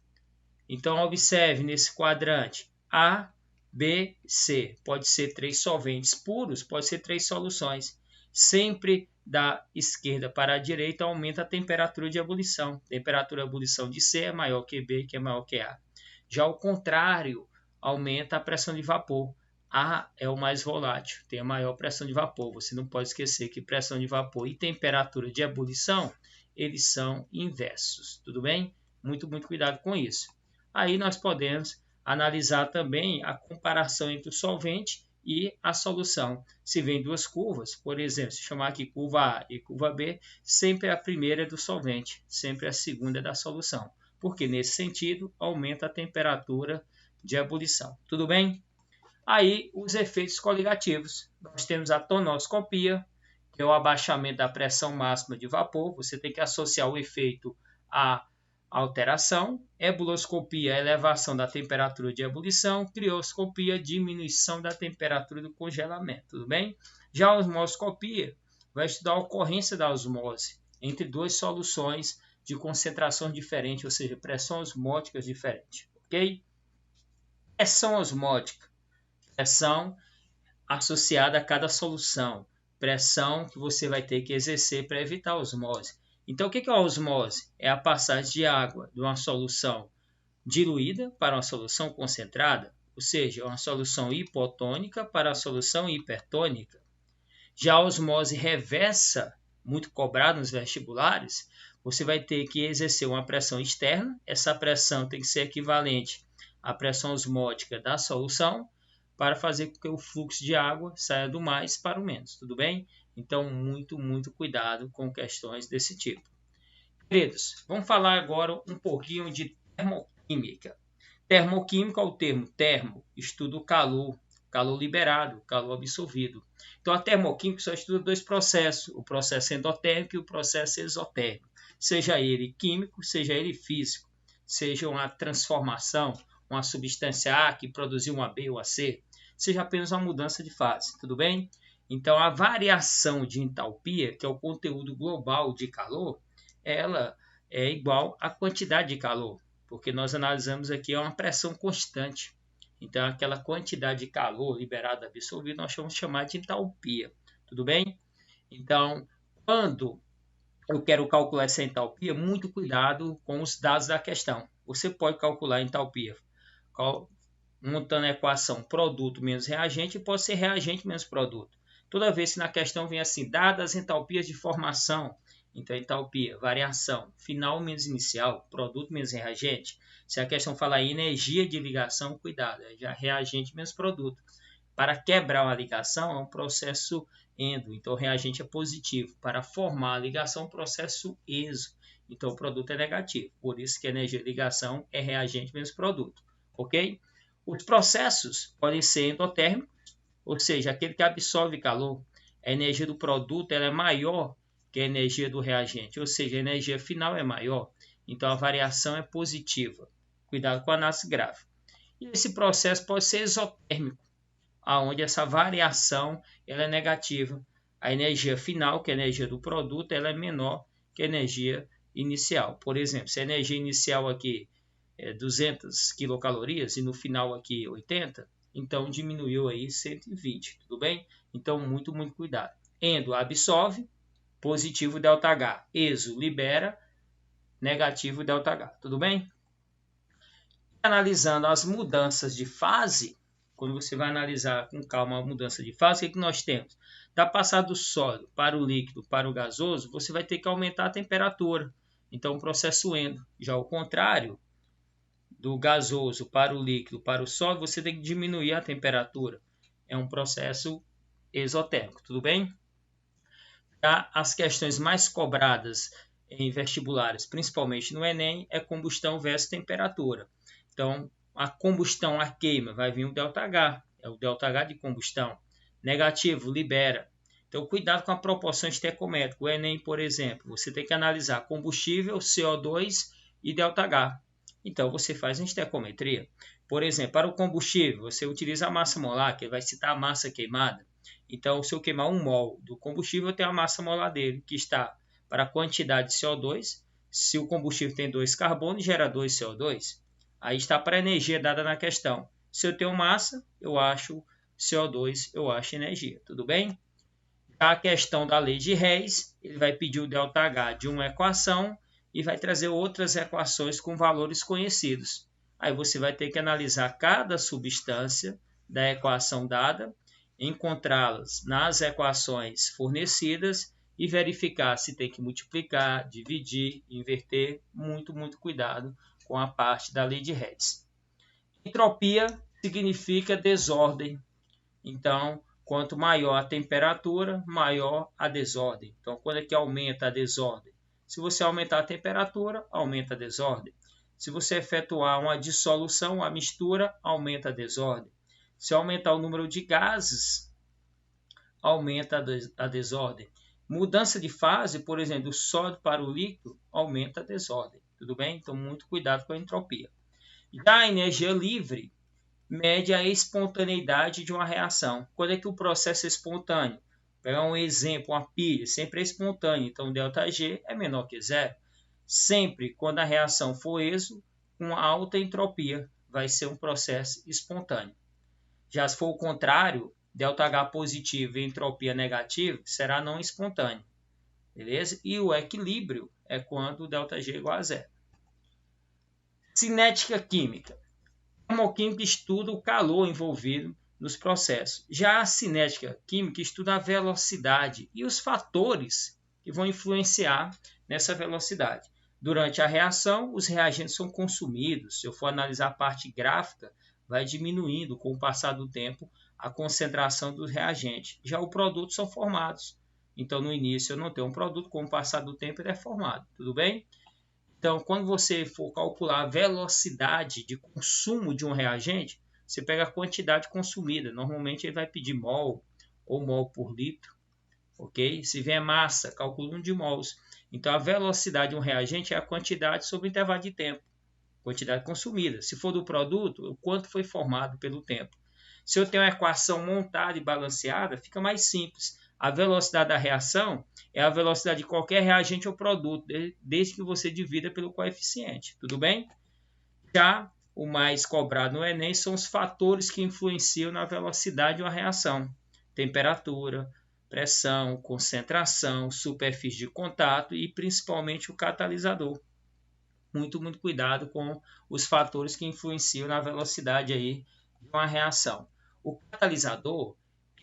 Então, observe nesse quadrante A, B, C. Pode ser 3 solventes puros, pode ser 3 soluções. Sempre da esquerda para a direita aumenta a temperatura de ebulição. A temperatura de ebulição de C é maior que B, que é maior que A. Já o contrário, aumenta a pressão de vapor. A é o mais volátil, tem a maior pressão de vapor. Você não pode esquecer que pressão de vapor e temperatura de ebulição, eles são inversos. Tudo bem? Muito cuidado com isso. Aí nós podemos analisar também a comparação entre o solvente e a solução. Se vem duas curvas, por exemplo, se chamar aqui curva A e curva B, sempre a primeira é do solvente, sempre a segunda é da solução, porque nesse sentido aumenta a temperatura de ebulição. Tudo bem? Aí os efeitos coligativos. Nós temos a tonoscopia, que é o abaixamento da pressão máxima de vapor. Você tem que associar o efeito à alteração. Ebuloscopia, a elevação da temperatura de ebulição. Crioscopia, diminuição da temperatura do congelamento. Tudo bem? Já a osmoscopia vai estudar a ocorrência da osmose entre duas soluções de concentração diferente, ou seja, pressão osmóticas diferentes. Ok? Pressão osmótica. Pressão associada a cada solução. Pressão que você vai ter que exercer para evitar a osmose. Então, o que é a osmose? É a passagem de água de uma solução diluída para uma solução concentrada, ou seja, uma solução hipotônica para a solução hipertônica. Já a osmose reversa, muito cobrada nos vestibulares, você vai ter que exercer uma pressão externa. Essa pressão tem que ser equivalente à pressão osmótica da solução, para fazer com que o fluxo de água saia do mais para o menos, tudo bem? Então, muito cuidado com questões desse tipo. Queridos, vamos falar agora um pouquinho de termoquímica. Termoquímica é o termo termo, estuda o calor, calor liberado, calor absorvido. Então, a termoquímica só estuda dois processos, o processo endotérmico e o processo exotérmico. Seja ele químico, seja ele físico, seja uma transformação, uma substância A que produziu uma B ou a C, seja apenas uma mudança de fase, tudo bem? Então, a variação de entalpia, que é o conteúdo global de calor, ela é igual à quantidade de calor, porque nós analisamos aqui uma pressão constante. Então, aquela quantidade de calor liberada, absorvida, nós vamos chamar de entalpia, tudo bem? Então, quando eu quero calcular essa entalpia, muito cuidado com os dados da questão. Você pode calcular a entalpia montando a equação produto menos reagente, pode ser reagente menos produto. Toda vez que na questão vem assim, dadas as entalpias de formação, então entalpia, variação, final menos inicial, produto menos reagente. Se a questão falar em energia de ligação, cuidado, é já reagente menos produto. Para quebrar uma ligação é um processo endo, então o reagente é positivo. Para formar a ligação, um processo exo, então o produto é negativo. Por isso que a energia de ligação é reagente menos produto. Ok? Os processos podem ser endotérmicos, ou seja, aquele que absorve calor, a energia do produto ela é maior que a energia do reagente, ou seja, a energia final é maior, então a variação é positiva. Cuidado com a análise gráfica. E esse processo pode ser exotérmico, onde essa variação ela é negativa. A energia final, que é a energia do produto, ela é menor que a energia inicial. Por exemplo, se a energia inicial aqui é 200 quilocalorias e no final aqui 80, então diminuiu aí 120, tudo bem? Então muito cuidado. Endo absorve, positivo ΔH. Exo libera, negativo ΔH, tudo bem? Analisando as mudanças de fase, quando você vai analisar com calma a mudança de fase, o que nós temos? Da passada do sólido para o líquido, para o gasoso, você vai ter que aumentar a temperatura. Então, o processo endo. Já ao contrário, do gasoso para o líquido, para o sólido, você tem que diminuir a temperatura. É um processo exotérmico, tudo bem? Já as questões mais cobradas em vestibulares, principalmente no Enem, é combustão versus temperatura. Então, a combustão, a queima, vai vir o ΔH, é o ΔH de combustão. Negativo, libera. Então, cuidado com a proporção estequiométrica. O Enem, por exemplo, você tem que analisar combustível, CO2 e ΔH. Então, você faz uma estequiometria. Por exemplo, para o combustível, você utiliza a massa molar, que vai citar a massa queimada. Então, se eu queimar 1 mol do combustível, eu tenho a massa molar dele, que está para a quantidade de CO2. Se o combustível tem 2 carbonos, gera 2 CO2. Aí está para a energia dada na questão. Se eu tenho massa, eu acho CO2, eu acho energia. Tudo bem? Já a questão da lei de Reis, ele vai pedir o ΔH de uma equação e vai trazer outras equações com valores conhecidos. Aí você vai ter que analisar cada substância da equação dada, encontrá-las nas equações fornecidas e verificar se tem que multiplicar, dividir, inverter. Muito cuidado com a parte da lei de Reis. Entropia significa desordem. Então, quanto maior a temperatura, maior a desordem. Então, quando é que aumenta a desordem? Se você aumentar a temperatura, aumenta a desordem. Se você efetuar uma dissolução, a mistura, aumenta a desordem. Se aumentar o número de gases, aumenta a desordem. Mudança de fase, por exemplo, do sólido para o líquido, aumenta a desordem. Tudo bem? Então, muito cuidado com a entropia. Já a energia livre mede a espontaneidade de uma reação. Quando é que o processo é espontâneo? Pegar um exemplo, uma pilha, sempre é espontâneo. Então, ΔG é menor que zero. Sempre quando a reação for exo, com alta entropia, vai ser um processo espontâneo. Já se for o contrário, ΔH positivo e entropia negativa, será não espontâneo. Beleza? E o equilíbrio é quando o ΔG é igual a zero. Cinética química. A termoquímica estuda o calor envolvido nos processos. Já a cinética química estuda a velocidade e os fatores que vão influenciar nessa velocidade. Durante a reação, os reagentes são consumidos. Se eu for analisar a parte gráfica, vai diminuindo com o passar do tempo a concentração dos reagentes. Já os produtos são formados. Então, no início, eu não tenho um produto, com o passar do tempo, ele é formado. Tudo bem? Então, quando você for calcular a velocidade de consumo de um reagente, você pega a quantidade consumida. Normalmente, ele vai pedir mol ou mol por litro. Ok? Se vier massa, calcula 1 de mols. Então, a velocidade de um reagente é a quantidade sobre o intervalo de tempo. Quantidade consumida. Se for do produto, o quanto foi formado pelo tempo. Se eu tenho uma equação montada e balanceada, fica mais simples. A velocidade da reação é a velocidade de qualquer reagente ou produto, desde que você divida pelo coeficiente. Tudo bem? Já o mais cobrado no Enem são os fatores que influenciam na velocidade de uma reação. Temperatura, pressão, concentração, superfície de contato e principalmente o catalisador. Muito cuidado com os fatores que influenciam na velocidade aí de uma reação. O catalisador, o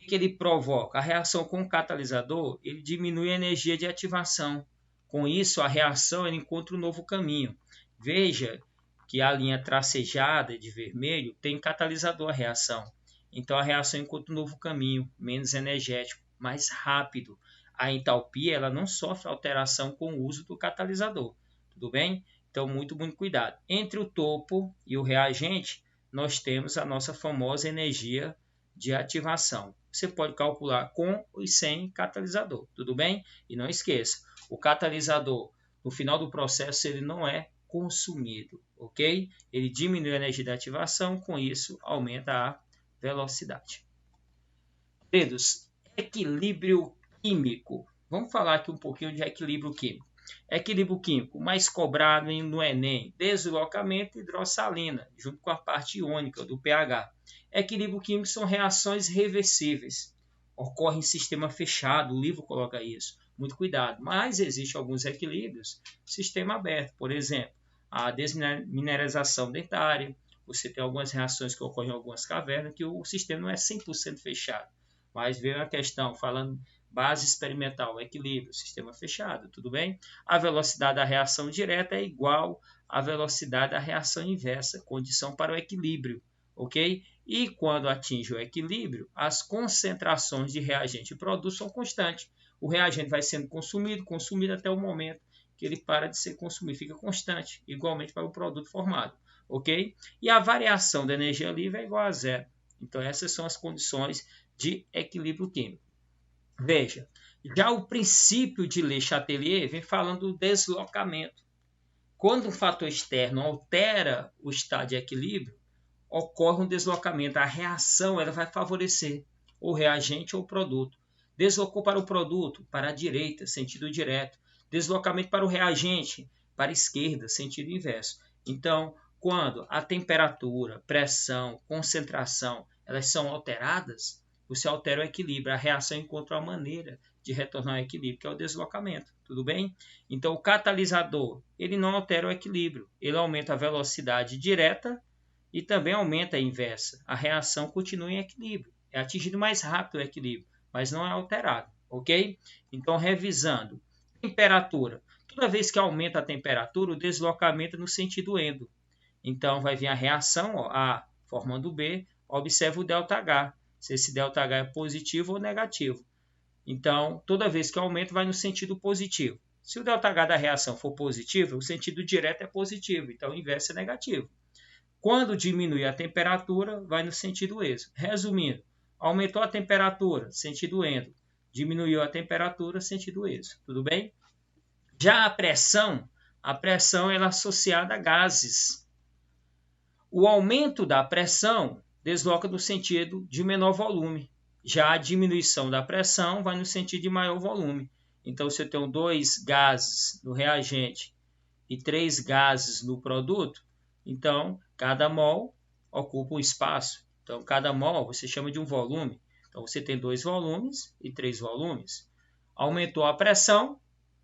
que ele provoca? A reação com o catalisador, ele diminui a energia de ativação. Com isso, a reação ele encontra um novo caminho. Veja que a linha tracejada de vermelho tem catalisador a reação. Então, a reação encontra um novo caminho, menos energético, mais rápido. A entalpia ela não sofre alteração com o uso do catalisador. Tudo bem? Então, muito cuidado. Entre o topo e o reagente, nós temos a nossa famosa energia de ativação. Você pode calcular com e sem catalisador, tudo bem? E não esqueça, o catalisador, no final do processo, ele não é consumido, ok? Ele diminui a energia de ativação, com isso aumenta a velocidade. Queridos, equilíbrio químico. Vamos falar aqui um pouquinho de equilíbrio químico. Equilíbrio químico mais cobrado no Enem, deslocamento hidrossalina, junto com a parte iônica do pH. Equilíbrio químico são reações reversíveis. Ocorre em sistema fechado, o livro coloca isso. Muito cuidado. Mas existem alguns equilíbrios, sistema aberto, por exemplo, a desmineralização dentária. Você tem algumas reações que ocorrem em algumas cavernas que o sistema não é 100% fechado. Mas veio a questão, falando base experimental, equilíbrio, sistema fechado, tudo bem? A velocidade da reação direta é igual à velocidade da reação inversa, condição para o equilíbrio, ok? E quando atinge o equilíbrio, as concentrações de reagente e produto são constantes. O reagente vai sendo consumido até o momento que ele para de ser consumido, fica constante, igualmente para o produto formado, ok? E a variação da energia livre é igual a zero. Então essas são as condições de equilíbrio químico. Veja, já o princípio de Le Chatelier vem falando do deslocamento. Quando um fator externo altera o estado de equilíbrio, ocorre um deslocamento. A reação ela vai favorecer o reagente ou o produto. Deslocou para o produto, para a direita, sentido direto. Deslocamento para o reagente, para a esquerda, sentido inverso. Então, quando a temperatura, pressão, concentração, elas são alteradas, você altera o equilíbrio. A reação encontra uma maneira de retornar ao equilíbrio, que é o deslocamento. Tudo bem? Então, o catalisador, ele não altera o equilíbrio. Ele aumenta a velocidade direta e também aumenta a inversa. A reação continua em equilíbrio. É atingido mais rápido o equilíbrio, mas não é alterado. Ok? Então, revisando. Temperatura. Toda vez que aumenta a temperatura, o deslocamento é no sentido endo. Então, vai vir a reação, ó, A formando B. Observe o ΔH. Se esse ΔH é positivo ou negativo. Então, toda vez que aumenta, vai no sentido positivo. Se o ΔH da reação for positivo, o sentido direto é positivo, então o inverso é negativo. Quando diminui a temperatura, vai no sentido êxodo. Resumindo, aumentou a temperatura, sentido endo. Diminuiu a temperatura, sentido êxodo. Tudo bem? Já a pressão ela é associada a gases. O aumento da pressão desloca no sentido de menor volume. Já a diminuição da pressão vai no sentido de maior volume. Então, se eu tenho 2 gases no reagente e 3 gases no produto, então, cada mol ocupa um espaço. Então, cada mol você chama de um volume. Então, você tem 2 volumes e 3 volumes. Aumentou a pressão,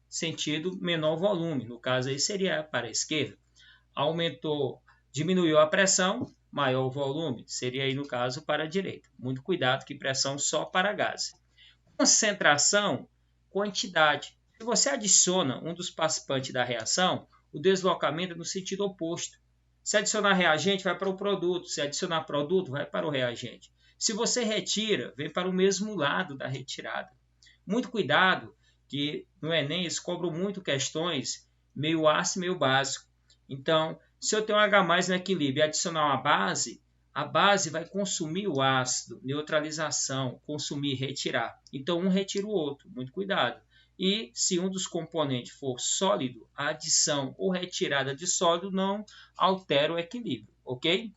sentido menor volume. No caso, aí seria para a esquerda. Diminuiu a pressão, maior volume, seria aí no caso para a direita. Muito cuidado que pressão só para gás. Concentração, quantidade. Se você adiciona um dos participantes da reação, o deslocamento é no sentido oposto. Se adicionar reagente, vai para o produto. Se adicionar produto, vai para o reagente. Se você retira, vem para o mesmo lado da retirada. Muito cuidado, que no Enem eles cobram muito questões meio ácido, meio básico. Então, se eu tenho um H+ no equilíbrio e adicionar uma base, a base vai consumir o ácido, neutralização, consumir, retirar. Então, um retira o outro, muito cuidado. E se um dos componentes for sólido, a adição ou retirada de sólido não altera o equilíbrio, ok?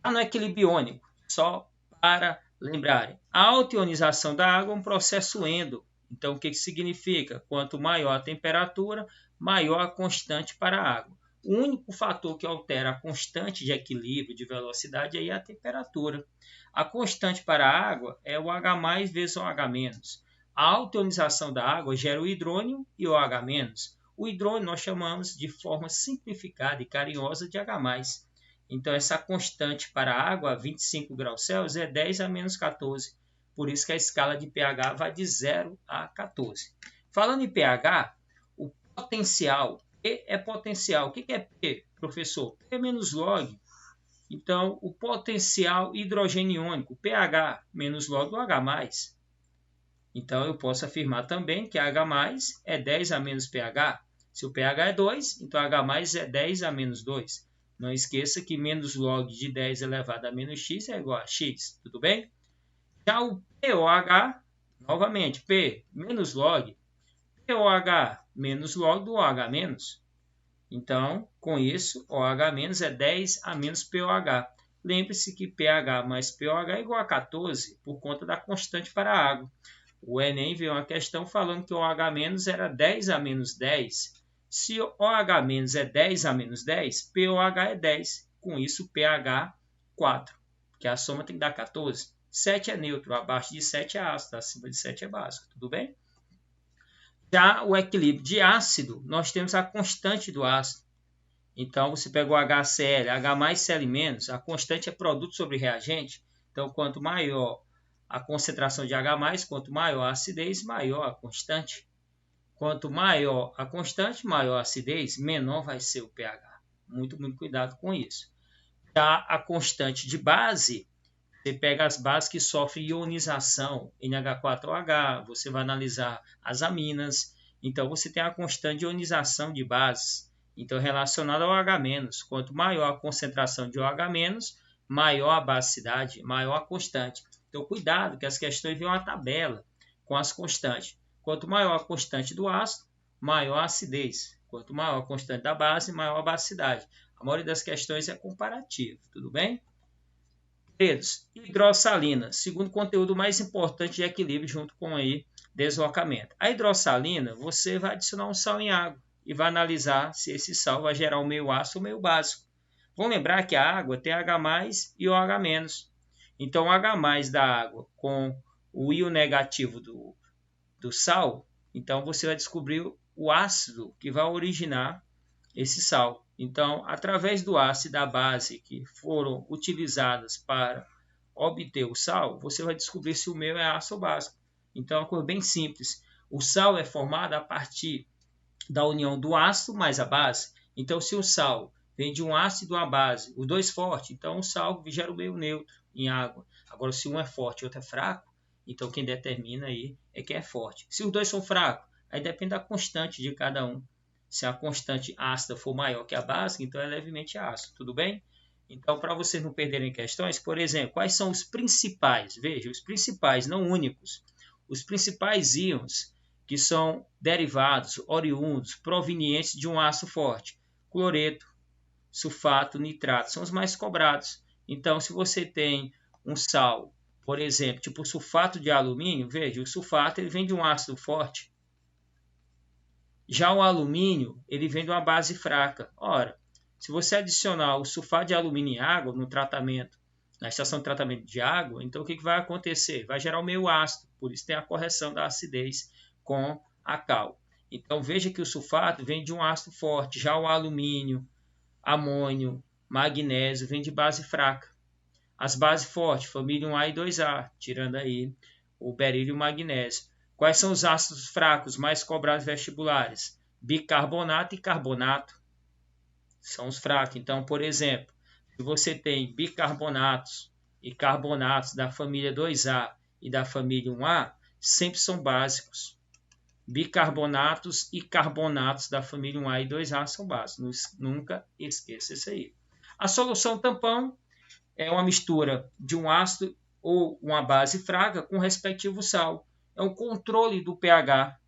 No equilíbrio iônico, só para lembrarem, a altionização da água é um processo endo. Então, o que significa? Quanto maior a temperatura, maior a constante para a água. O único fator que altera a constante de equilíbrio, de velocidade, é a temperatura. A constante para a água é o H+ vezes o H-. A altionização da água gera o hidrônio e o H-. O hidrônio nós chamamos de forma simplificada e carinhosa de H+. Então, essa constante para a água, 25 graus Celsius, é 10 a menos 14. Por isso que a escala de pH vai de 0 a 14. Falando em pH, o potencial, P é potencial. O que é P, professor? P é menos log. Então, o potencial hidrogênio iônico, pH, menos log do H+. Então, eu posso afirmar também que H+ é 10 a menos pH. Se o pH é 2, então H+ é 10 a menos 2. Não esqueça que menos log de 10 elevado a menos x é igual a x, tudo bem? Já o POH, novamente, P menos log, POH menos log do OH menos. Então, com isso, OH menos é 10 a menos POH. Lembre-se que pH mais POH é igual a 14 por conta da constante para a água. O Enem veio uma questão falando que o OH menos era 10 a menos 10. Se o OH menos é 10 a menos 10, POH é 10. Com isso, pH 4, que a soma tem que dar 14. 7 é neutro, abaixo de 7 é ácido, acima de 7 é básico, tudo bem? Já o equilíbrio de ácido, nós temos a constante do ácido. Então, você pega o HCl, H mais Cl menos, a constante é produto sobre reagente. Então, quanto maior a concentração de H+, quanto maior a acidez, maior a constante. Quanto maior a constante, maior a acidez, menor vai ser o pH. Muito cuidado com isso. Já a constante de base, você pega as bases que sofrem ionização, NH4OH, você vai analisar as aminas. Então, você tem a constante de ionização de bases. Então, relacionado ao H-, quanto maior a concentração de OH-, maior a basicidade, maior a constante. Então, cuidado que as questões vêm uma tabela com as constantes. Quanto maior a constante do ácido, maior a acidez. Quanto maior a constante da base, maior a basicidade. A maioria das questões é comparativo, tudo bem? Queridos, hidrossalina, segundo conteúdo mais importante de equilíbrio junto com aí deslocamento. A hidrossalina, você vai adicionar um sal em água e vai analisar se esse sal vai gerar o meio ácido ou meio básico. Vamos lembrar que a água tem H+ e OH-. Então, o H+ da água com o íon negativo do sal, então você vai descobrir o ácido que vai originar esse sal. Então, através do ácido e da base que foram utilizadas para obter o sal, você vai descobrir se o meio é ácido ou básico. Então, é uma coisa bem simples. O sal é formado a partir da união do ácido mais a base. Então, se o sal vem de um ácido e uma base, os dois fortes, então o sal gera o meio neutro em água. Agora, se um é forte e outro é fraco, então quem determina aí é quem é forte. Se os dois são fracos, aí depende da constante de cada um. Se a constante ácida for maior que a básica, então é levemente ácido, tudo bem? Então, para vocês não perderem questões, por exemplo, quais são os principais? Veja, os principais, não únicos. Os principais íons que são derivados, oriundos, provenientes de um ácido forte. Cloreto, sulfato, nitrato, são os mais cobrados. Então, se você tem um sal, por exemplo, tipo sulfato de alumínio, veja, o sulfato ele vem de um ácido forte. Já o alumínio, ele vem de uma base fraca. Ora, se você adicionar o sulfato de alumínio em água no tratamento, na estação de tratamento de água, então o que vai acontecer? Vai gerar o meio ácido, por isso tem a correção da acidez com a cal. Então veja que o sulfato vem de um ácido forte, já o alumínio, amônio, magnésio, vem de base fraca. As bases fortes, família 1A e 2A, tirando aí o berílio e o magnésio. Quais são os ácidos fracos mais cobrados vestibulares? Bicarbonato e carbonato são os fracos. Então, por exemplo, se você tem bicarbonatos e carbonatos da família 2A e da família 1A, sempre são básicos. Bicarbonatos e carbonatos da família 1A e 2A são básicos. Nunca esqueça isso aí. A solução tampão é uma mistura de um ácido ou uma base fraca com o respectivo sal. É um controle do pH,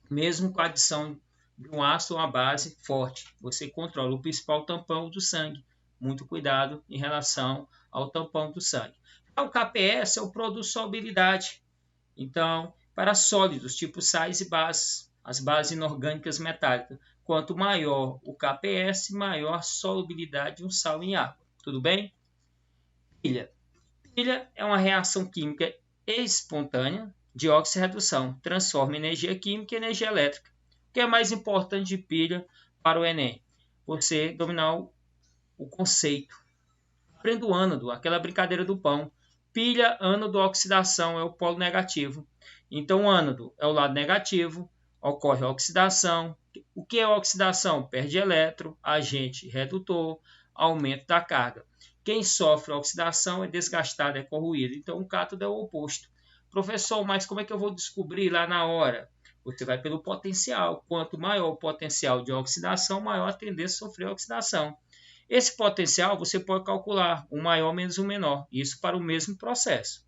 mesmo com a adição de um ácido ou uma base forte. Você controla o principal tampão do sangue. Muito cuidado em relação ao tampão do sangue. O KPS é o produto de solubilidade. Então, para sólidos, tipo sais e bases, as bases inorgânicas metálicas, quanto maior o KPS, maior a solubilidade de um sal em água. Tudo bem? Pilha. Pilha é uma reação química espontânea de oxirredução, transforma energia química em energia elétrica. O que é mais importante de pilha para o Enem? Você dominar o conceito. Aprenda o ânodo, aquela brincadeira do pão. Pilha, ânodo, oxidação é o polo negativo. Então, o ânodo é o lado negativo, ocorre a oxidação. O que é oxidação? Perde elétron, agente redutor, aumento da carga. Quem sofre oxidação é desgastado, é corroído. Então, o cátodo é o oposto. Professor, mas como é que eu vou descobrir lá na hora? Você vai pelo potencial. Quanto maior o potencial de oxidação, maior a tendência a sofrer oxidação. Esse potencial você pode calcular o maior menos o menor, isso para o mesmo processo.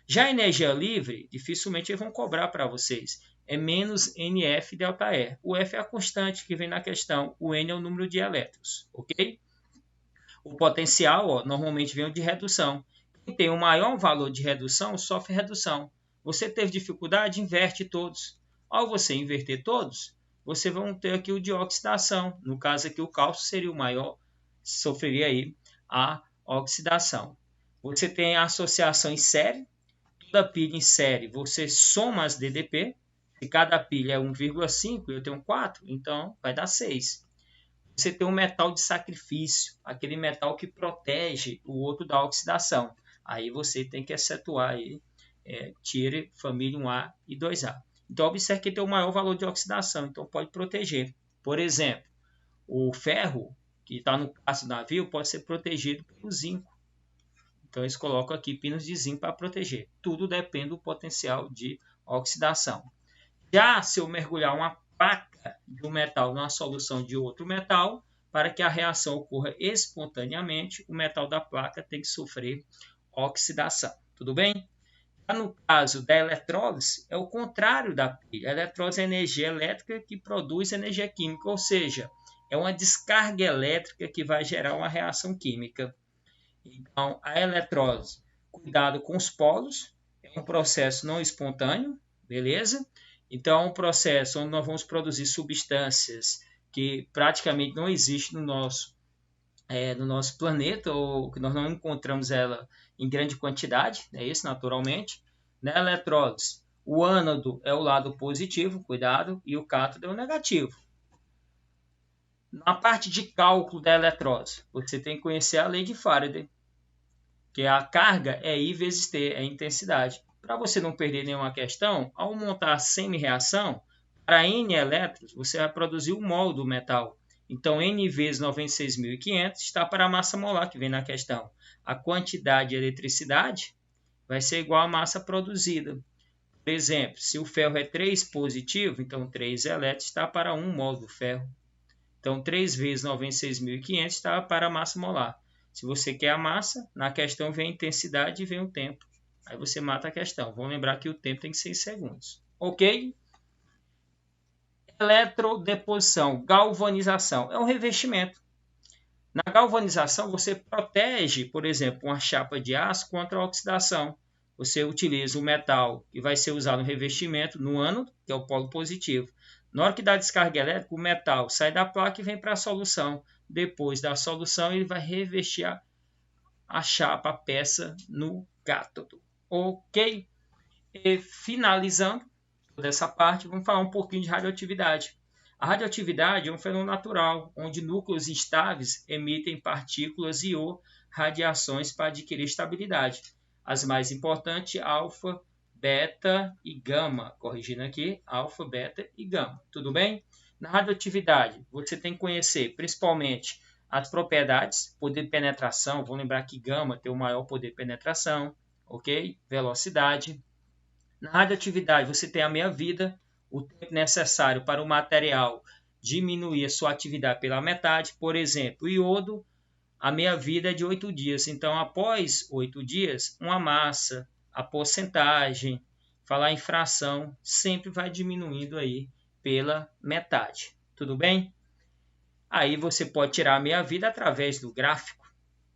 Já a energia livre, dificilmente eles vão cobrar para vocês. É menos NF delta E. O F é a constante que vem na questão, o N é o número de elétrons, ok? O potencial, normalmente vem de redução. Quem tem o maior valor de redução, sofre redução. Você teve dificuldade, inverte todos. Ao você inverter todos, você vai ter aqui o de oxidação. No caso aqui, o cálcio seria o maior, sofreria aí a oxidação. Você tem a associação em série. Toda pilha em série, você soma as DDP. Se cada pilha é 1,5 e eu tenho 4, então vai dar 6. Você tem um metal de sacrifício, aquele metal que protege o outro da oxidação. Aí você tem que excetuar aí, tire família 1A e 2A. Então, observe que tem o maior valor de oxidação, então pode proteger. Por exemplo, o ferro, que está no caso do navio, pode ser protegido pelo zinco. Então, eles colocam aqui pinos de zinco para proteger. Tudo depende do potencial de oxidação. Já se eu mergulhar uma placa de um metal numa solução de outro metal, para que a reação ocorra espontaneamente, o metal da placa tem que sofrer oxidação. Tudo bem? Já no caso da eletrólise, é o contrário da pilha. A eletrólise é energia elétrica que produz energia química, ou seja, é uma descarga elétrica que vai gerar uma reação química. Então, a eletrólise, cuidado com os polos, é um processo não espontâneo, beleza? Então, é um processo onde nós vamos produzir substâncias que praticamente não existem no nosso planeta, ou que nós não encontramos ela em grande quantidade, é isso, naturalmente. Na eletrólise, o ânodo é o lado positivo, cuidado, e o cátodo é o negativo. Na parte de cálculo da eletrólise, você tem que conhecer a lei de Faraday, que a carga é I vezes T, é a intensidade. Para você não perder nenhuma questão, ao montar a semi-reação, para N elétrons, você vai produzir o mol do metal. Então, N vezes 96.500 está para a massa molar, que vem na questão. A quantidade de eletricidade vai ser igual à massa produzida. Por exemplo, se o ferro é 3 positivo, então 3 elétrons está para 1 mol do ferro. Então, 3 vezes 96.500 está para a massa molar. Se você quer a massa, na questão vem a intensidade e vem o tempo. Aí você mata a questão. Vamos lembrar que o tempo tem que ser em segundos. Ok? Eletrodeposição, galvanização. É um revestimento. Na galvanização, você protege, por exemplo, uma chapa de aço contra a oxidação. Você utiliza o metal que vai ser usado no revestimento no ânodo, que é o polo positivo. Na hora que dá descarga elétrica, o metal sai da placa e vem para a solução. Depois da solução, ele vai revestir a chapa, a peça, no cátodo. Ok? E finalizando toda essa parte, vamos falar um pouquinho de radioatividade. A radioatividade é um fenômeno natural, onde núcleos instáveis emitem partículas e ou radiações para adquirir estabilidade. As mais importantes, alfa, beta e gama. Corrigindo aqui, alfa, beta e gama. Tudo bem? Na radioatividade, você tem que conhecer principalmente as propriedades, poder de penetração. Vou lembrar que gama tem o maior poder de penetração, ok? Velocidade. Na radioatividade, você tem a meia-vida, o tempo necessário para o material diminuir a sua atividade pela metade. Por exemplo, o iodo, a meia-vida é de 8 dias. Então, após 8 dias, uma massa, a porcentagem, falar em fração, sempre vai diminuindo aí pela metade. Tudo bem? Aí você pode tirar a meia-vida através do gráfico.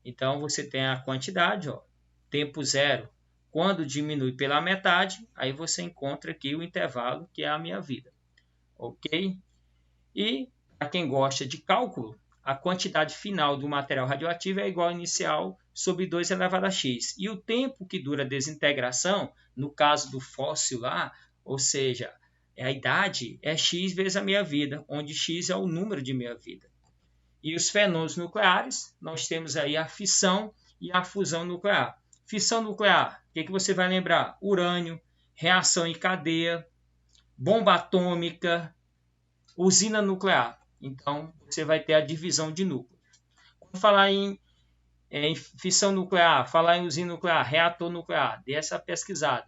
Então, você tem a quantidade, ó, tempo zero. Quando diminui pela metade, aí você encontra aqui o intervalo, que é a meia-vida. Ok? E, para quem gosta de cálculo, a quantidade final do material radioativo é igual ao inicial sobre 2 elevado a x. E o tempo que dura a desintegração, no caso do fóssil lá, ou seja, a idade é x vezes a meia-vida, onde x é o número de meia-vida. E os fenômenos nucleares, nós temos aí a fissão e a fusão nuclear. Fissão nuclear, o que você vai lembrar? Urânio, reação em cadeia, bomba atômica, usina nuclear. Então, você vai ter a divisão de núcleos. Quando falar em fissão nuclear, falar em usina nuclear, reator nuclear, dê essa pesquisada.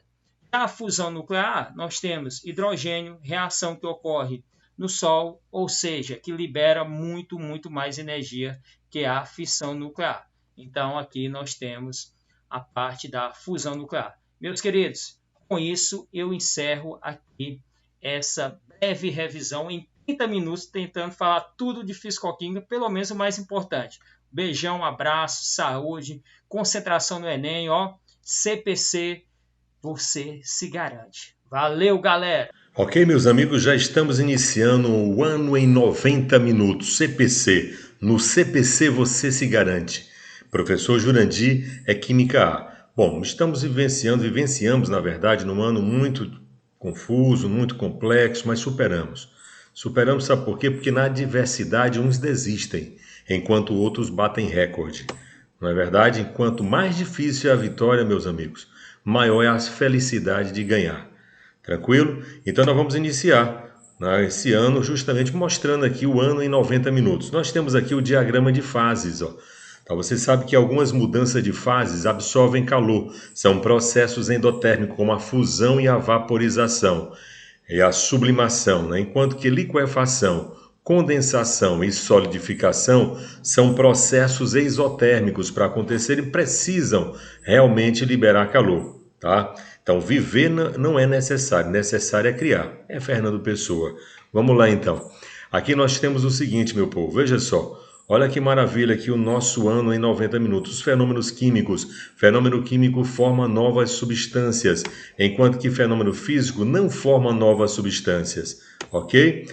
Já a fusão nuclear, nós temos hidrogênio, reação que ocorre no Sol, ou seja, que libera muito mais energia que é a fissão nuclear. Então, aqui nós temos a parte da fusão nuclear. Meus queridos, com isso eu encerro aqui essa breve revisão em 30 minutos, tentando falar tudo de fisicoquímica, pelo menos o mais importante. Beijão, um abraço, saúde, concentração no Enem, ó, CPC, você se garante. Valeu, galera! Ok, meus amigos, já estamos iniciando o ano em 90 minutos, CPC. No CPC você se garante. Professor Jurandir é Química A. Bom, vivenciamos, na verdade, num ano muito confuso, muito complexo, mas superamos. Superamos, sabe por quê? Porque na adversidade uns desistem, enquanto outros batem recorde. Não é verdade? Enquanto mais difícil é a vitória, meus amigos, maior é a felicidade de ganhar. Tranquilo? Então nós vamos iniciar esse ano justamente mostrando aqui o ano em 90 minutos. Nós temos aqui o diagrama de fases, ó. Então você sabe que algumas mudanças de fases absorvem calor. São processos endotérmicos como a fusão e a vaporização e a sublimação, né? Enquanto que liquefação, condensação e solidificação são processos exotérmicos para acontecerem, precisam realmente liberar calor, tá? Então, viver não é necessário, necessário é criar. É Fernando Pessoa. Vamos lá, então. Aqui nós temos o seguinte, meu povo, veja só. Olha que maravilha aqui o nosso ano em 90 minutos. Os fenômenos químicos. Fenômeno químico forma novas substâncias, enquanto que fenômeno físico não forma novas substâncias. Ok?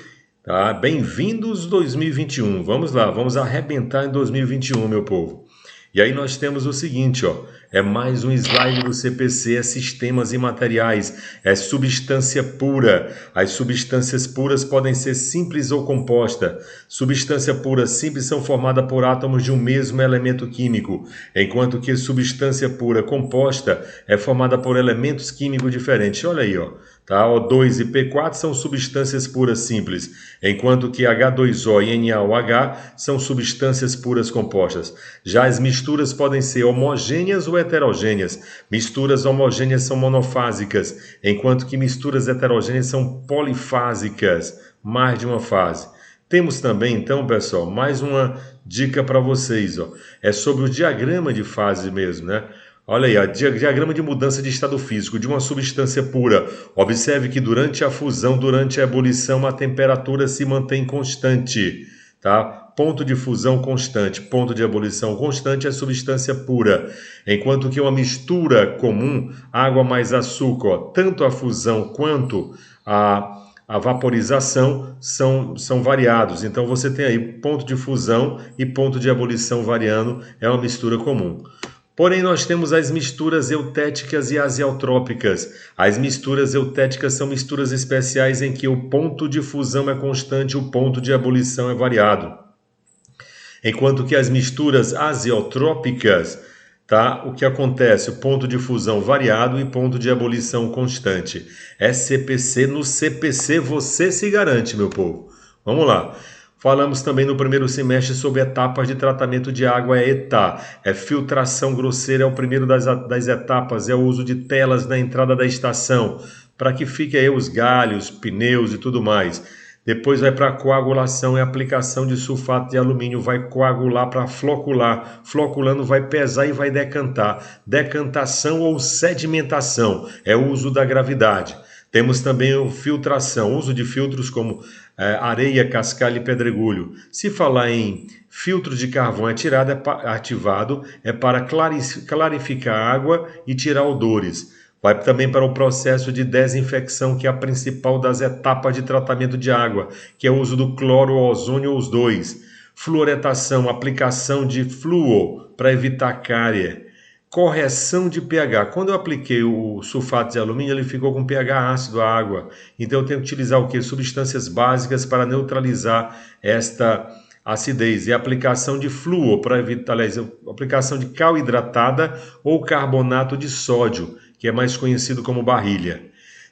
Tá? Bem-vindos 2021. Vamos lá, vamos arrebentar em 2021, meu povo. E aí nós temos o seguinte, ó, é mais um slide do CPC, é sistemas e materiais, é substância pura. As substâncias puras podem ser simples ou composta. Substância pura simples são formadas por átomos de um mesmo elemento químico, enquanto que substância pura composta é formada por elementos químicos diferentes. Olha aí, ó. Tá? O2 e P4 são substâncias puras simples, enquanto que H2O e NaOH são substâncias puras compostas. Já as misturas podem ser homogêneas ou heterogêneas. Misturas homogêneas são monofásicas, enquanto que misturas heterogêneas são polifásicas, mais de uma fase. Temos também, então, pessoal, mais uma dica para vocês, ó. É sobre o diagrama de fase mesmo, né? Olha aí, diagrama de mudança de estado físico de uma substância pura. Observe que durante a fusão, durante a ebulição, a temperatura se mantém constante, tá? Ponto de fusão constante, ponto de ebulição constante é substância pura. Enquanto que uma mistura comum, água mais açúcar, ó, tanto a fusão quanto a vaporização são variados. Então você tem aí ponto de fusão e ponto de ebulição variando, é uma mistura comum. Porém, nós temos as misturas eutéticas e azeotrópicas. As misturas eutéticas são misturas especiais em que o ponto de fusão é constante e o ponto de ebulição é variado. Enquanto que as misturas azeotrópicas, tá? O que acontece? O ponto de fusão variado e ponto de ebulição constante. É CPC, no CPC você se garante, meu povo. Vamos lá. Falamos também no primeiro semestre sobre etapas de tratamento de água, é ETA. É filtração grosseira, é o primeiro das etapas, é o uso de telas na entrada da estação, para que fiquem aí os galhos, pneus e tudo mais. Depois vai para a coagulação, é a aplicação de sulfato de alumínio, vai coagular para flocular. Floculando vai pesar e vai decantar. Decantação ou sedimentação, é o uso da gravidade. Temos também a filtração, uso de filtros como areia, cascalho e pedregulho. Se falar em filtro de carvão ativado, é para clarificar a água e tirar odores. Vai também para o processo de desinfecção, que é a principal das etapas de tratamento de água, que é o uso do cloro, ozônio ou os dois. Fluoretação, aplicação de flúor para evitar cárie. Correção de pH. Quando eu apliquei o sulfato de alumínio, ele ficou com pH ácido a água. Então eu tenho que utilizar o quê? Substâncias básicas para neutralizar esta acidez. E a aplicação de flúor para evitar, aliás, a aplicação de cal hidratada ou carbonato de sódio, que é mais conhecido como barrilha.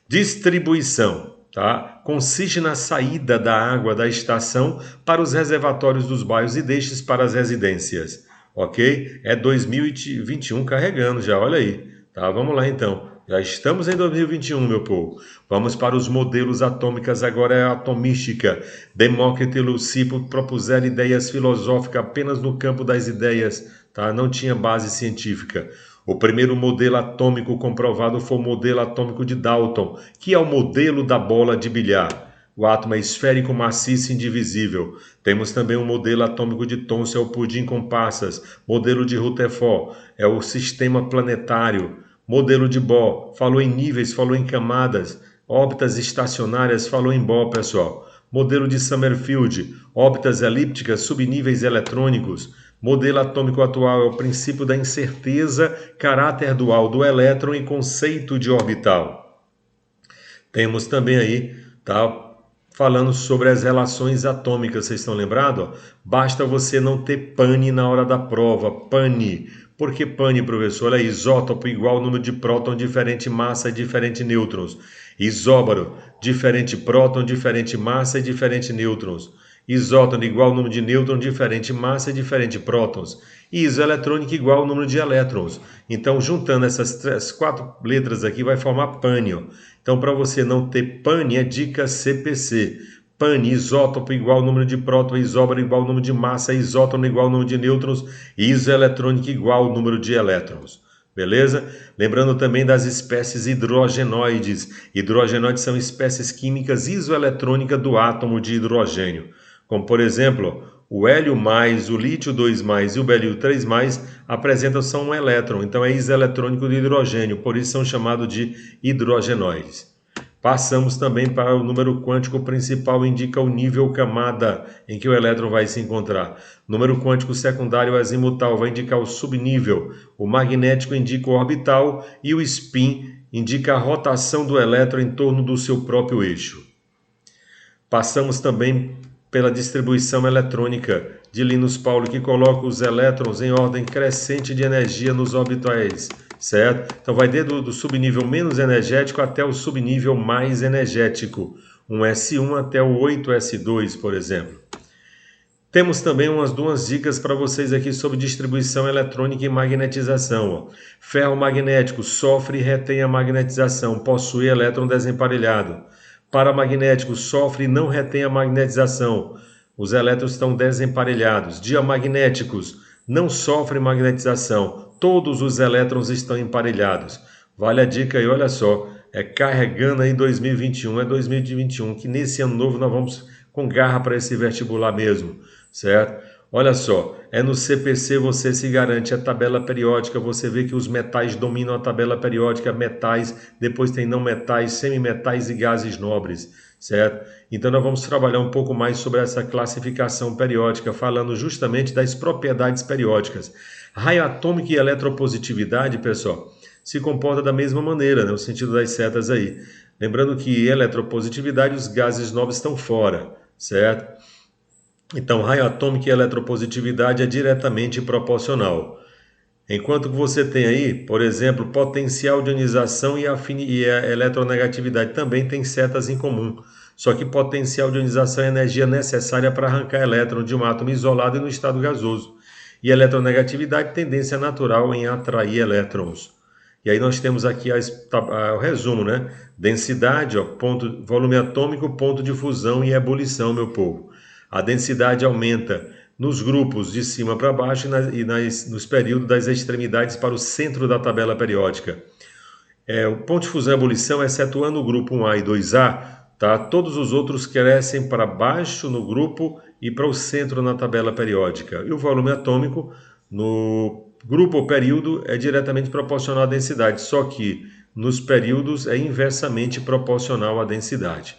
Distribuição, tá? Consiste na saída da água da estação para os reservatórios dos bairros e deixes para as residências. Ok? É 2021 carregando já, olha aí. Tá? Vamos lá então. Já estamos em 2021, meu povo. Vamos para os modelos atômicos, agora é a atomística. Demócrito e Leucipo propuseram ideias filosóficas apenas no campo das ideias, tá? Não tinha base científica. O primeiro modelo atômico comprovado foi o modelo atômico de Dalton, que é o modelo da bola de bilhar. O átomo é esférico, maciço e indivisível. Temos também o modelo atômico de Thomson, é o pudim com passas. Modelo de Rutherford é o sistema planetário. Modelo de Bohr, falou em níveis, falou em camadas. Órbitas estacionárias, falou em Bohr, pessoal. Modelo de Summerfield, órbitas elípticas, subníveis eletrônicos. Modelo atômico atual é o princípio da incerteza, caráter dual do elétron e conceito de orbital. Temos também aí, tá, falando sobre as relações atômicas, vocês estão lembrados? Basta você não ter pane na hora da prova, pane. Por que pane, professor? É isótopo igual número de próton, diferente massa e diferente nêutrons. Isóbaro, diferente próton, diferente massa e diferente nêutrons. Isótono igual número de nêutrons, diferente massa e diferente prótons. Isoeletrônico igual número de elétrons. Então, juntando essas 4 letras aqui, vai formar pane. Então, para você não ter pane, é dica CPC. Pane, isótopo igual número de próton, isóbaro igual número de massa, isótono igual número de nêutrons, isoeletrônico igual número de elétrons. Beleza? Lembrando também das espécies hidrogenoides. Hidrogenoides são espécies químicas isoeletrônicas do átomo de hidrogênio. Como, por exemplo, o hélio+, o lítio 2+, e o berílio 3+, apresentam só um elétron, então é isoeletrônico de hidrogênio, por isso são chamados de hidrogenoides. Passamos também para o número quântico principal, indica o nível camada em que o elétron vai se encontrar. Número quântico secundário azimutal vai indicar o subnível. O magnético indica o orbital e o spin indica a rotação do elétron em torno do seu próprio eixo. Passamos também pela distribuição eletrônica de Linus Pauling, que coloca os elétrons em ordem crescente de energia nos orbitais, certo? Então vai desde do subnível menos energético até o subnível mais energético, um S1 até o 8S2, por exemplo. Temos também umas 2 dicas para vocês aqui sobre distribuição eletrônica e magnetização. Ferro magnético sofre e retém a magnetização, possui elétron desemparelhado. Paramagnético sofre e não retém a magnetização. Os elétrons estão desemparelhados. Diamagnéticos não sofrem magnetização. Todos os elétrons estão emparelhados. Vale a dica aí, olha só. É carregando aí 2021, é 2021, que nesse ano novo nós vamos com garra para esse vestibular mesmo, certo? Olha só, é no CPC você se garante, a tabela periódica, você vê que os metais dominam a tabela periódica, metais, depois tem não metais, semimetais e gases nobres, certo? Então nós vamos trabalhar um pouco mais sobre essa classificação periódica, falando justamente das propriedades periódicas. Raio atômico e eletropositividade, pessoal, se comporta da mesma maneira, no sentido das setas aí. Lembrando que eletropositividade, os gases nobres estão fora, certo? Então, raio atômico e eletropositividade é diretamente proporcional. Enquanto que você tem aí, por exemplo, potencial de ionização e a eletronegatividade também tem setas em comum. Só que potencial de ionização é a energia necessária para arrancar elétron de um átomo isolado e no estado gasoso. E eletronegatividade, tendência natural em atrair elétrons. E aí nós temos aqui o resumo, né? Densidade, volume atômico, ponto de fusão e ebulição, meu povo. A densidade aumenta nos grupos de cima para baixo nos períodos das extremidades para o centro da tabela periódica. O ponto de fusão e ebulição, excetuando o grupo 1A e 2A, tá? Todos os outros crescem para baixo no grupo e para o centro na tabela periódica. E o volume atômico no grupo ou período é diretamente proporcional à densidade, só que nos períodos é inversamente proporcional à densidade.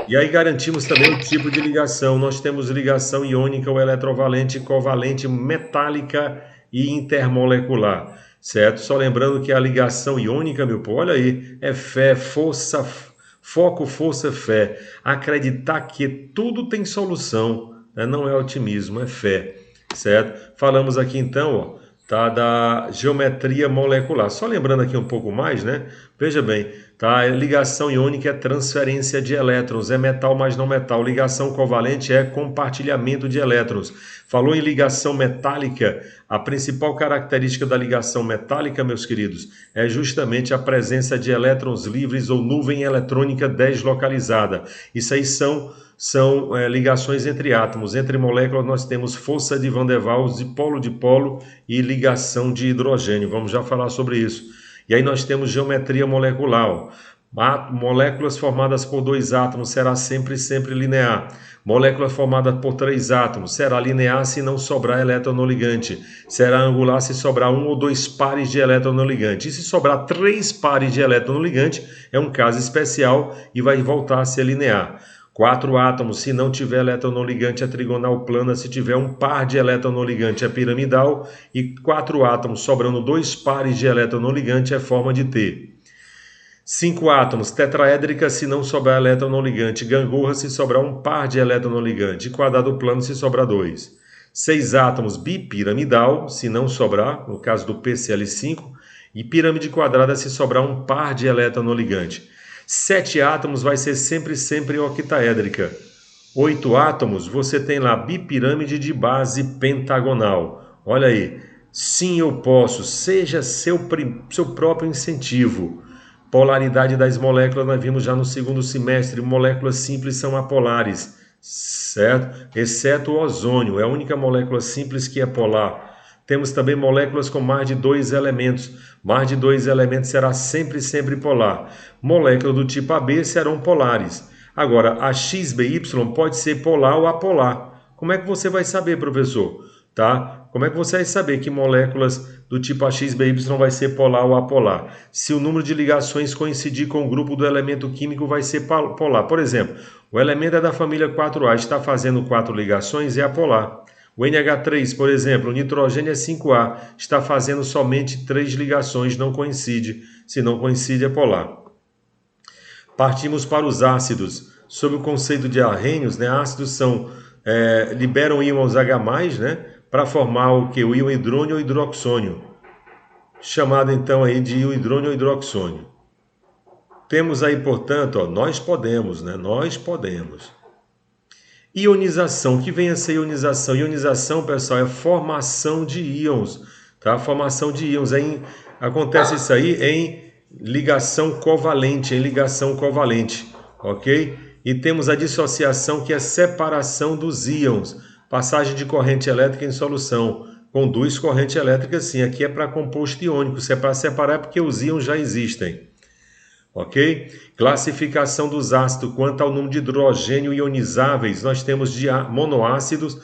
E aí garantimos também o tipo de ligação. Nós temos ligação iônica ou eletrovalente, covalente, metálica e intermolecular, certo? Só lembrando que a ligação iônica, meu povo, olha aí, é fé, força, foco, força, fé. Acreditar que tudo tem solução, né? Não é otimismo, é fé, certo? Falamos aqui então, tá, da geometria molecular. Só lembrando aqui um pouco mais, né? Veja bem, tá? Ligação iônica é transferência de elétrons, é metal mais não metal. Ligação covalente é compartilhamento de elétrons. Falou em ligação metálica, a principal característica da ligação metálica, meus queridos, é justamente a presença de elétrons livres ou nuvem eletrônica deslocalizada. Isso aí são ligações entre átomos. Entre moléculas nós temos força de Van der Waals, de polo e ligação de hidrogênio. Vamos já falar sobre isso. E aí nós temos geometria molecular. Moléculas formadas por 2 átomos será sempre linear. Molécula formada por 3 átomos será linear se não sobrar eletroneligante. Será angular se sobrar 1 ou 2 pares de eletroneligante. E se sobrar 3 pares de eletroneligante, é um caso especial e vai voltar a ser linear. 4 átomos, se não tiver eletroneligante, é trigonal plana. Se tiver um par de eletroneligante, é piramidal. E 4 átomos, sobrando 2 pares de eletroneligante, é forma de T. 5 átomos, tetraédrica, se não sobrar eletroneligante. Gangorra, se sobrar um par de eletroneligante. Quadrado plano, se sobrar 2. 6 átomos, bipiramidal, se não sobrar, no caso do PCl5. E pirâmide quadrada, se sobrar um par de eletroneligante. 7 átomos vai ser sempre octaédrica. 8 átomos, você tem lá bipirâmide de base pentagonal. Olha aí, sim, eu posso, seja seu próprio incentivo. Polaridade das moléculas, nós vimos já no segundo semestre, moléculas simples são apolares, certo? Exceto o ozônio, é a única molécula simples que é polar. Temos também moléculas com mais de 2 elementos. Mais de 2 elementos será sempre polar. Moléculas do tipo AB serão polares. Agora, a XBY pode ser polar ou apolar. Como é que você vai saber, professor? Tá? Como é que você vai saber que moléculas do tipo AXBY vai ser polar ou apolar? Se o número de ligações coincidir com o grupo do elemento químico, vai ser polar. Por exemplo, o elemento é da família 4A, está fazendo 4 ligações, é apolar. O NH3, por exemplo, o nitrogênio é 5A, está fazendo somente 3 ligações, não coincide. Se não coincide, é polar. Partimos para os ácidos. Sob o conceito de arrênios, né, ácidos liberam íons H+, né, para formar o que? O íon hidrônio ou hidroxônio. Chamado então aí de hidrônio ou hidroxônio. Temos aí, portanto, ó, nós podemos. Ionização, o que vem a ser ionização? Ionização, pessoal, é formação de íons, tá? Formação de íons. Acontece isso aí em ligação covalente, ok? E temos a dissociação, que é separação dos íons, passagem de corrente elétrica em solução. Conduz corrente elétrica, sim. Aqui é para composto iônico, se é para separar é porque os íons já existem. Ok? Classificação dos ácidos. Quanto ao número de hidrogênio ionizáveis, nós temos monoácidos,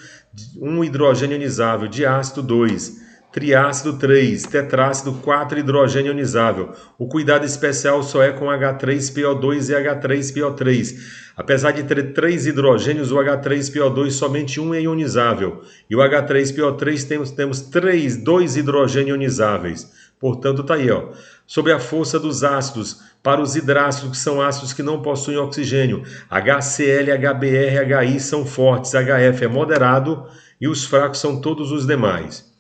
1 hidrogênio ionizável, diácido 2, triácido 3, tetrácido 4 hidrogênio ionizável. O cuidado especial só é com H3PO2 e H3PO3. Apesar de ter 3 hidrogênios, o H3PO2 somente 1 é ionizável. E o H3PO3 temos 2 hidrogênios ionizáveis. Portanto, está aí, ó. Sobre a força dos ácidos, para os hidrácidos, que são ácidos que não possuem oxigênio, HCl, HBr, HI são fortes, HF é moderado e os fracos são todos os demais.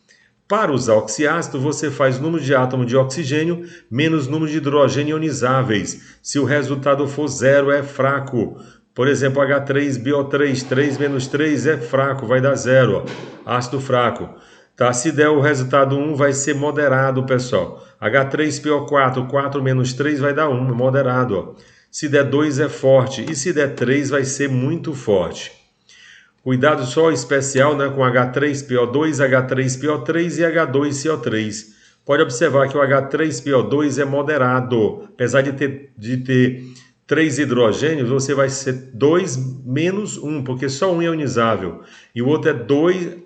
Para os oxiácidos, você faz número de átomos de oxigênio menos número de hidrogênio ionizáveis. Se o resultado for 0, é fraco. Por exemplo, H3BO3, 3 menos 3 é fraco, vai dar 0, ó. Ácido fraco. Tá? Se der o resultado 1, vai ser moderado, pessoal. H3PO4, 4 menos 3 vai dar 1, moderado. Ó. Se der 2 é forte e se der 3 vai ser muito forte. Cuidado só especial, né, com H3PO2, H3PO3 e H2CO3. Pode observar que o H3PO2 é moderado. Apesar de ter 3 hidrogênios, você vai ser 2 menos 1, porque só 1 é ionizável. E o outro é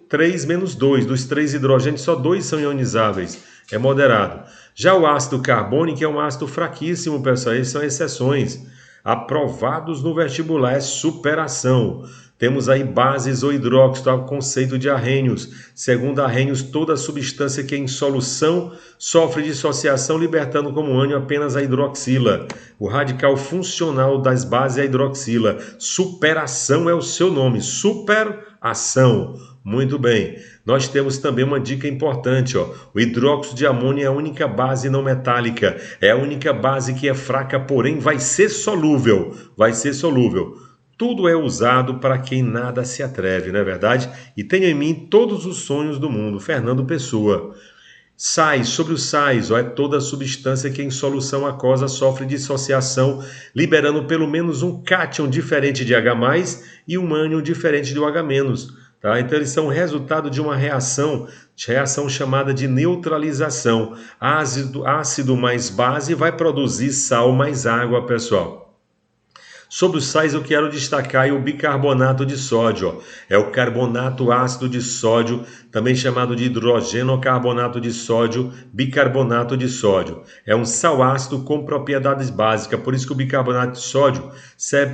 3 menos 2. Dos 3 hidrogênios, só 2 são ionizáveis. É moderado. Já o ácido carbônico é um ácido fraquíssimo, pessoal. Essas são exceções. Aprovados no vestibular é superação. Temos aí bases ou hidróxido, o conceito de arrênios. Segundo arrênios, toda substância que é em solução sofre dissociação, libertando como ânion apenas a hidroxila. O radical funcional das bases é a hidroxila. Superação é o seu nome, superação. Muito bem. nós temos também uma dica importante, ó. O hidróxido de amônio é a única base não metálica, é a única base que é fraca, porém vai ser solúvel, Tudo é usado para quem nada se atreve, não é verdade? E tenho em mim todos os sonhos do mundo. Fernando Pessoa. Sais, sobre os sais, ó, é toda substância que em solução aquosa sofre dissociação, liberando pelo menos um cátion diferente de H+, e um ânion diferente do H-. Tá? Então eles são resultado de uma reação chamada de neutralização. Ácido mais base vai produzir sal mais água, pessoal. Sobre os sais eu quero destacar aí o bicarbonato de sódio, ó. É o carbonato ácido de sódio, também chamado de hidrogenocarbonato de sódio, bicarbonato de sódio. É um sal ácido com propriedades básicas, por isso que o bicarbonato de sódio serve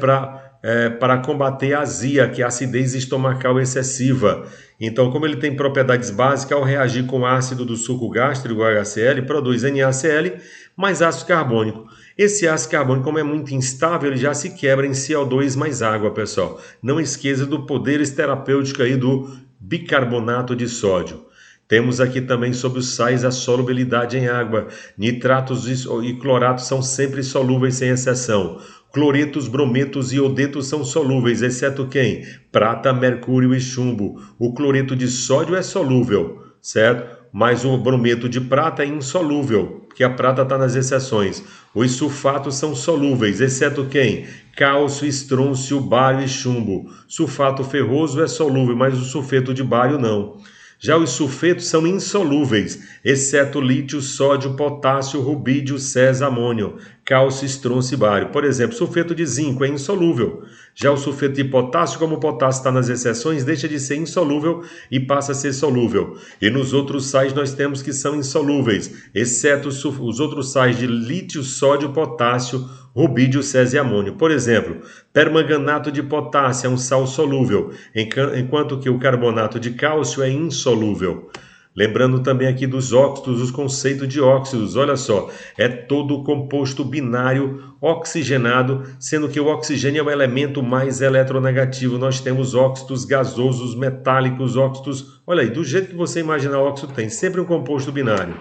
para combater a azia, que é a acidez estomacal excessiva. Então, como ele tem propriedades básicas, ao reagir com o ácido do suco gástrico, o HCl, produz NaCl mais ácido carbônico. Esse ácido carbônico, como é muito instável, ele já se quebra em CO2 mais água, pessoal. Não esqueça do poder terapêutico aí do bicarbonato de sódio. Temos aqui também sobre os sais a solubilidade em água. Nitratos e cloratos são sempre solúveis sem exceção. Cloretos, brometos e iodetos são solúveis, exceto quem? Prata, mercúrio e chumbo. O cloreto de sódio é solúvel, certo? Mas o brometo de prata é insolúvel, porque a prata está nas exceções. Os sulfatos são solúveis, exceto quem? Cálcio, estrôncio, bário e chumbo. Sulfato ferroso é solúvel, mas o sulfeto de bário não. Já os sulfetos são insolúveis, exceto lítio, sódio, potássio, rubídio, césio, amônio, cálcio, estrôncio e bário. Por exemplo, sulfeto de zinco é insolúvel. Já o sulfeto de potássio, como o potássio está nas exceções, deixa de ser insolúvel e passa a ser solúvel. E nos outros sais nós temos que são insolúveis, exceto os outros sais de lítio, sódio, potássio, rubídio, césio e amônio. Por exemplo, permanganato de potássio é um sal solúvel, enquanto que o carbonato de cálcio é insolúvel. Lembrando também aqui dos óxidos, os conceitos de óxidos, olha só, é todo composto binário oxigenado, sendo que o oxigênio é o elemento mais eletronegativo. Nós temos óxidos gasosos, metálicos, óxidos, olha aí, do jeito que você imaginar óxido tem, sempre um composto binário.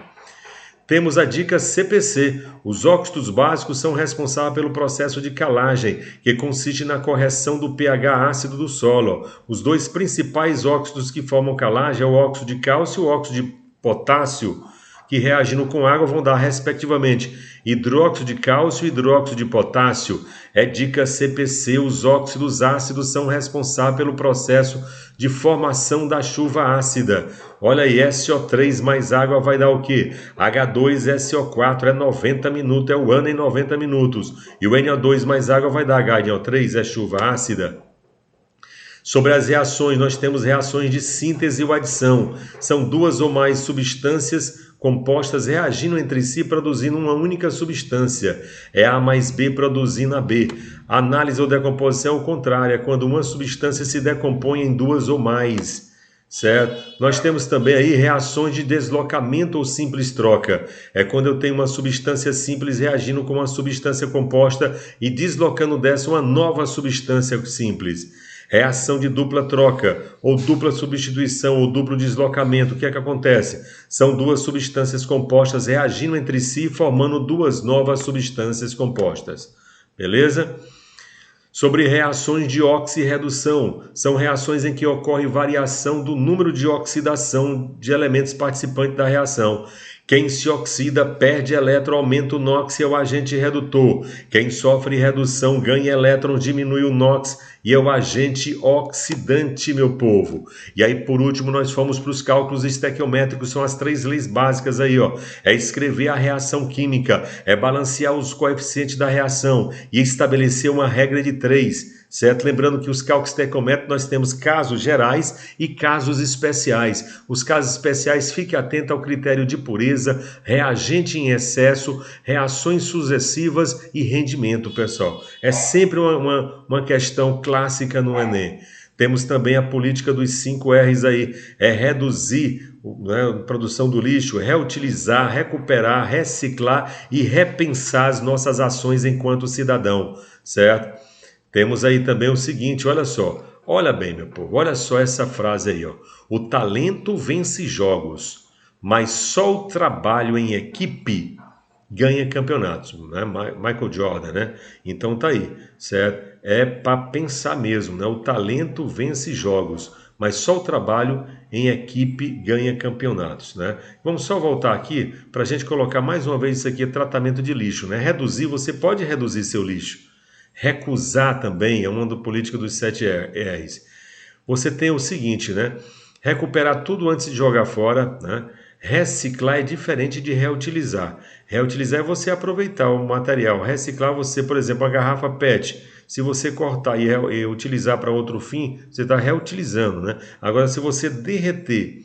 Temos a dica CPC. Os óxidos básicos são responsáveis pelo processo de calagem, que consiste na correção do pH ácido do solo. Os dois principais óxidos que formam calagem é o óxido de cálcio e o óxido de potássio, que reagindo com água vão dar, respectivamente, hidróxido de cálcio e hidróxido de potássio. É dica CPC, os óxidos ácidos são responsáveis pelo processo de formação da chuva ácida. Olha aí, SO3 mais água vai dar o quê? H2SO4 é 90 minutos, é o ano em 90 minutos. E o NO2 mais água vai dar HNO3, é chuva ácida. Sobre as reações, nós temos reações de síntese ou adição. São duas ou mais substâncias compostas reagindo entre si, produzindo uma única substância. É A mais B produzindo a B. A análise ou decomposição é o contrário, é quando uma substância se decompõe em duas ou mais. Certo? Nós temos também aí reações de deslocamento ou simples troca. É quando eu tenho uma substância simples reagindo com uma substância composta e deslocando dessa uma nova substância simples. Reação de dupla troca, ou dupla substituição, ou duplo deslocamento. O que é que acontece? São duas substâncias compostas reagindo entre si, formando duas novas substâncias compostas. Beleza? Sobre reações de oxirredução, são reações em que ocorre variação do número de oxidação de elementos participantes da reação. Quem se oxida perde elétron, aumenta o NOx e é o agente redutor. Quem sofre redução ganha elétron, diminui o NOx e é o agente oxidante, meu povo. E aí, por último, nós fomos para os cálculos estequiométricos, são as 3 leis básicas aí, ó. É escrever a reação química, é balancear os coeficientes da reação e estabelecer uma regra de 3. Certo? Lembrando que os cálculos estequiométricos nós temos casos gerais e casos especiais. Os casos especiais, fique atento ao critério de pureza, reagente em excesso, reações sucessivas e rendimento, pessoal. É sempre uma questão clássica no Enem. Temos também a política dos 5 R's aí, é reduzir, né, a produção do lixo, reutilizar, recuperar, reciclar e repensar as nossas ações enquanto cidadão, certo? Temos aí também o seguinte, olha só, Olha bem, meu povo, olha só essa frase aí, ó. O talento vence jogos, mas só o trabalho em equipe ganha campeonatos, né? Michael Jordan, né? Então tá aí, certo? É para pensar mesmo, né? O talento vence jogos, mas só o trabalho em equipe ganha campeonatos, né? Vamos só voltar aqui para a gente colocar mais uma vez isso aqui, é tratamento de lixo, né? Reduzir, você pode reduzir seu lixo. Recusar também é uma política dos 7 R's. Você tem o seguinte, né? Recuperar tudo antes de jogar fora, né? Reciclar é diferente de reutilizar. Reutilizar é você aproveitar o material. Reciclar você, por exemplo, a garrafa PET. Se você cortar e utilizar para outro fim, você está reutilizando, né? Agora, se você derreter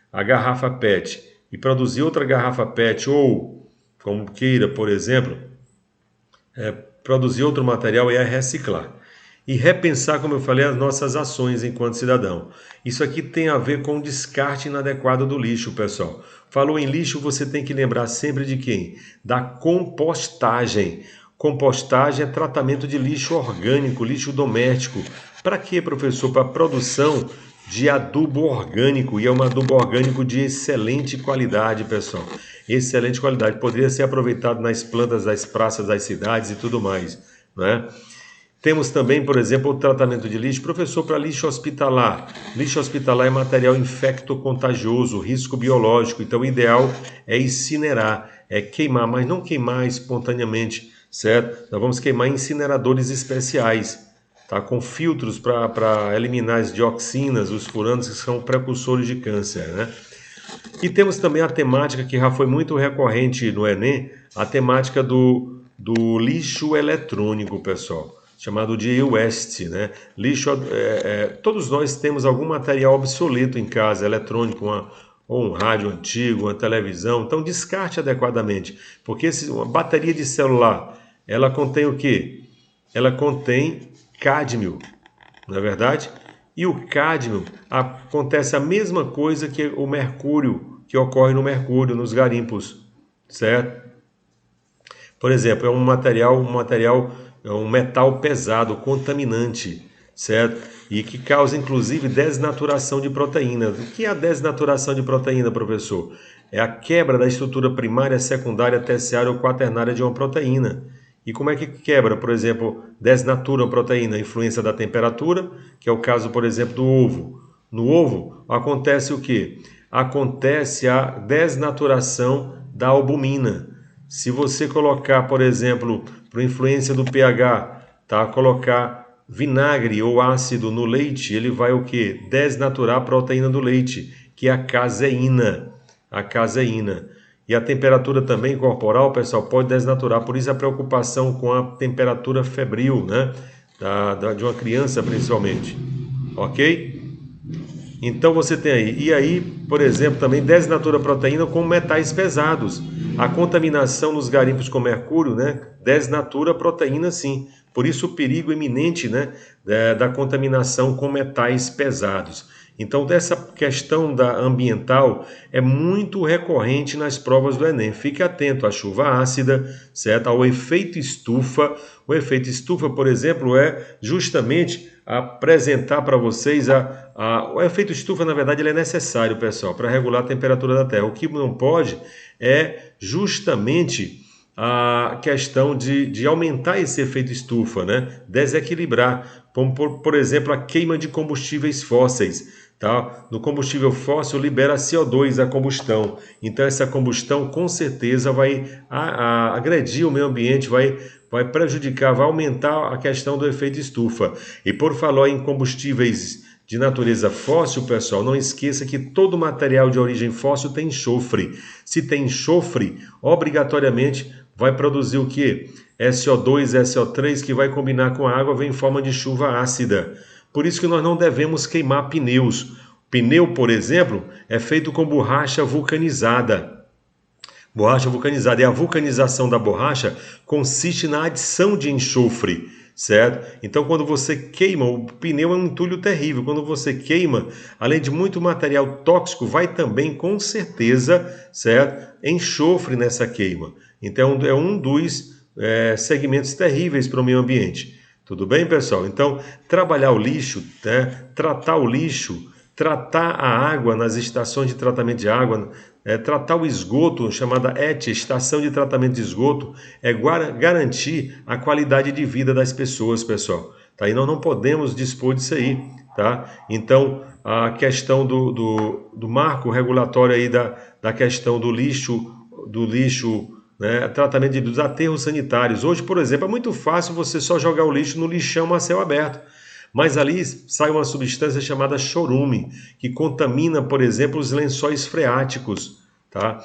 a garrafa PET e produzir outra garrafa PET ou, como queira, por exemplo, produzir outro material é reciclar. E repensar, como eu falei, as nossas ações enquanto cidadão. Isso aqui tem a ver com o descarte inadequado do lixo, pessoal. Falou em lixo, você tem que lembrar sempre de quem? Da compostagem. Compostagem é tratamento de lixo orgânico, lixo doméstico. Para quê, professor? Para a produção de adubo orgânico. E é um adubo orgânico de excelente qualidade, pessoal. Excelente qualidade. Poderia ser aproveitado nas plantas das praças das cidades e tudo mais, né? Temos também, por exemplo, o tratamento de lixo. Professor, para lixo hospitalar. Lixo hospitalar é material infecto-contagioso, risco biológico. Então, o ideal é incinerar, é queimar, mas não queimar espontaneamente, certo? Nós vamos queimar em incineradores especiais, tá? Com filtros para eliminar as dioxinas, os furanos, que são precursores de câncer, né? E temos também a temática que já foi muito recorrente no Enem, a temática do lixo eletrônico, pessoal, chamado de e-waste, né? Lixo, todos nós temos algum material obsoleto em casa, eletrônico, ou um rádio antigo, uma televisão, então descarte adequadamente, porque uma bateria de celular, ela contém o quê? Ela contém cádmio, não é verdade? E o cádmio acontece a mesma coisa que o mercúrio, que ocorre no mercúrio, nos garimpos, certo? Por exemplo, é um metal pesado, contaminante, certo? E que causa, inclusive, desnaturação de proteína. O que é a desnaturação de proteína, professor? É a quebra da estrutura primária, secundária, terciária ou quaternária de uma proteína. E como é que quebra, por exemplo, desnatura uma proteína? A influência da temperatura, que é o caso, por exemplo, do ovo. No ovo, acontece o quê? Acontece a desnaturação da albumina. Se você colocar, por exemplo, por influência do pH, tá? Colocar vinagre ou ácido no leite, ele vai o quê? Desnaturar a proteína do leite, que é a caseína. A caseína. E a temperatura também corporal, pessoal, pode desnaturar. Por isso a preocupação com a temperatura febril, né? De uma criança, principalmente. Ok? Então você tem aí. E aí, por exemplo, também desnatura a proteína com metais pesados. A contaminação nos garimpos com mercúrio, né? Desnatura a proteína, sim. Por isso o perigo iminente, né? Da contaminação com metais pesados. Então, dessa questão da ambiental é muito recorrente nas provas do Enem. Fique atento à chuva ácida, certo? Ao efeito estufa. O efeito estufa, por exemplo, é justamente apresentar para vocês o efeito estufa, na verdade, ele é necessário, pessoal, para regular a temperatura da Terra. O que não pode é justamente a questão de aumentar esse efeito estufa, né? Desequilibrar, como por exemplo a queima de combustíveis fósseis. Tá? No combustível fóssil libera CO2 a combustão, então essa combustão com certeza vai agredir o meio ambiente, vai prejudicar, vai aumentar a questão do efeito estufa. E por falar em combustíveis de natureza fóssil, pessoal, não esqueça que todo material de origem fóssil tem enxofre. Se tem enxofre, obrigatoriamente vai produzir o quê? SO2, SO3, que vai combinar com a água, vem em forma de chuva ácida. Por isso que nós não devemos queimar pneus. Pneu, por exemplo, é feito com borracha vulcanizada. Borracha vulcanizada. E a vulcanização da borracha consiste na adição de enxofre, certo? Então, quando você queima, o pneu é um entulho terrível. Quando você queima, além de muito material tóxico, vai também, com certeza, certo? Enxofre nessa queima. Então, é um dos segmentos terríveis para o meio ambiente. Tudo bem, pessoal? Então, trabalhar o lixo, né? Tratar o lixo, tratar a água nas estações de tratamento de água, tratar o esgoto, chamada ET, estação de tratamento de esgoto, é garantir a qualidade de vida das pessoas, pessoal. Tá? E nós não podemos dispor disso aí, tá? Então, a questão do marco regulatório aí da questão do lixo, né, tratamento dos aterros sanitários. Hoje, por exemplo, é muito fácil você só jogar o lixo no lixão a céu aberto. Mas ali sai uma substância chamada chorume, que contamina, por exemplo, os lençóis freáticos, tá?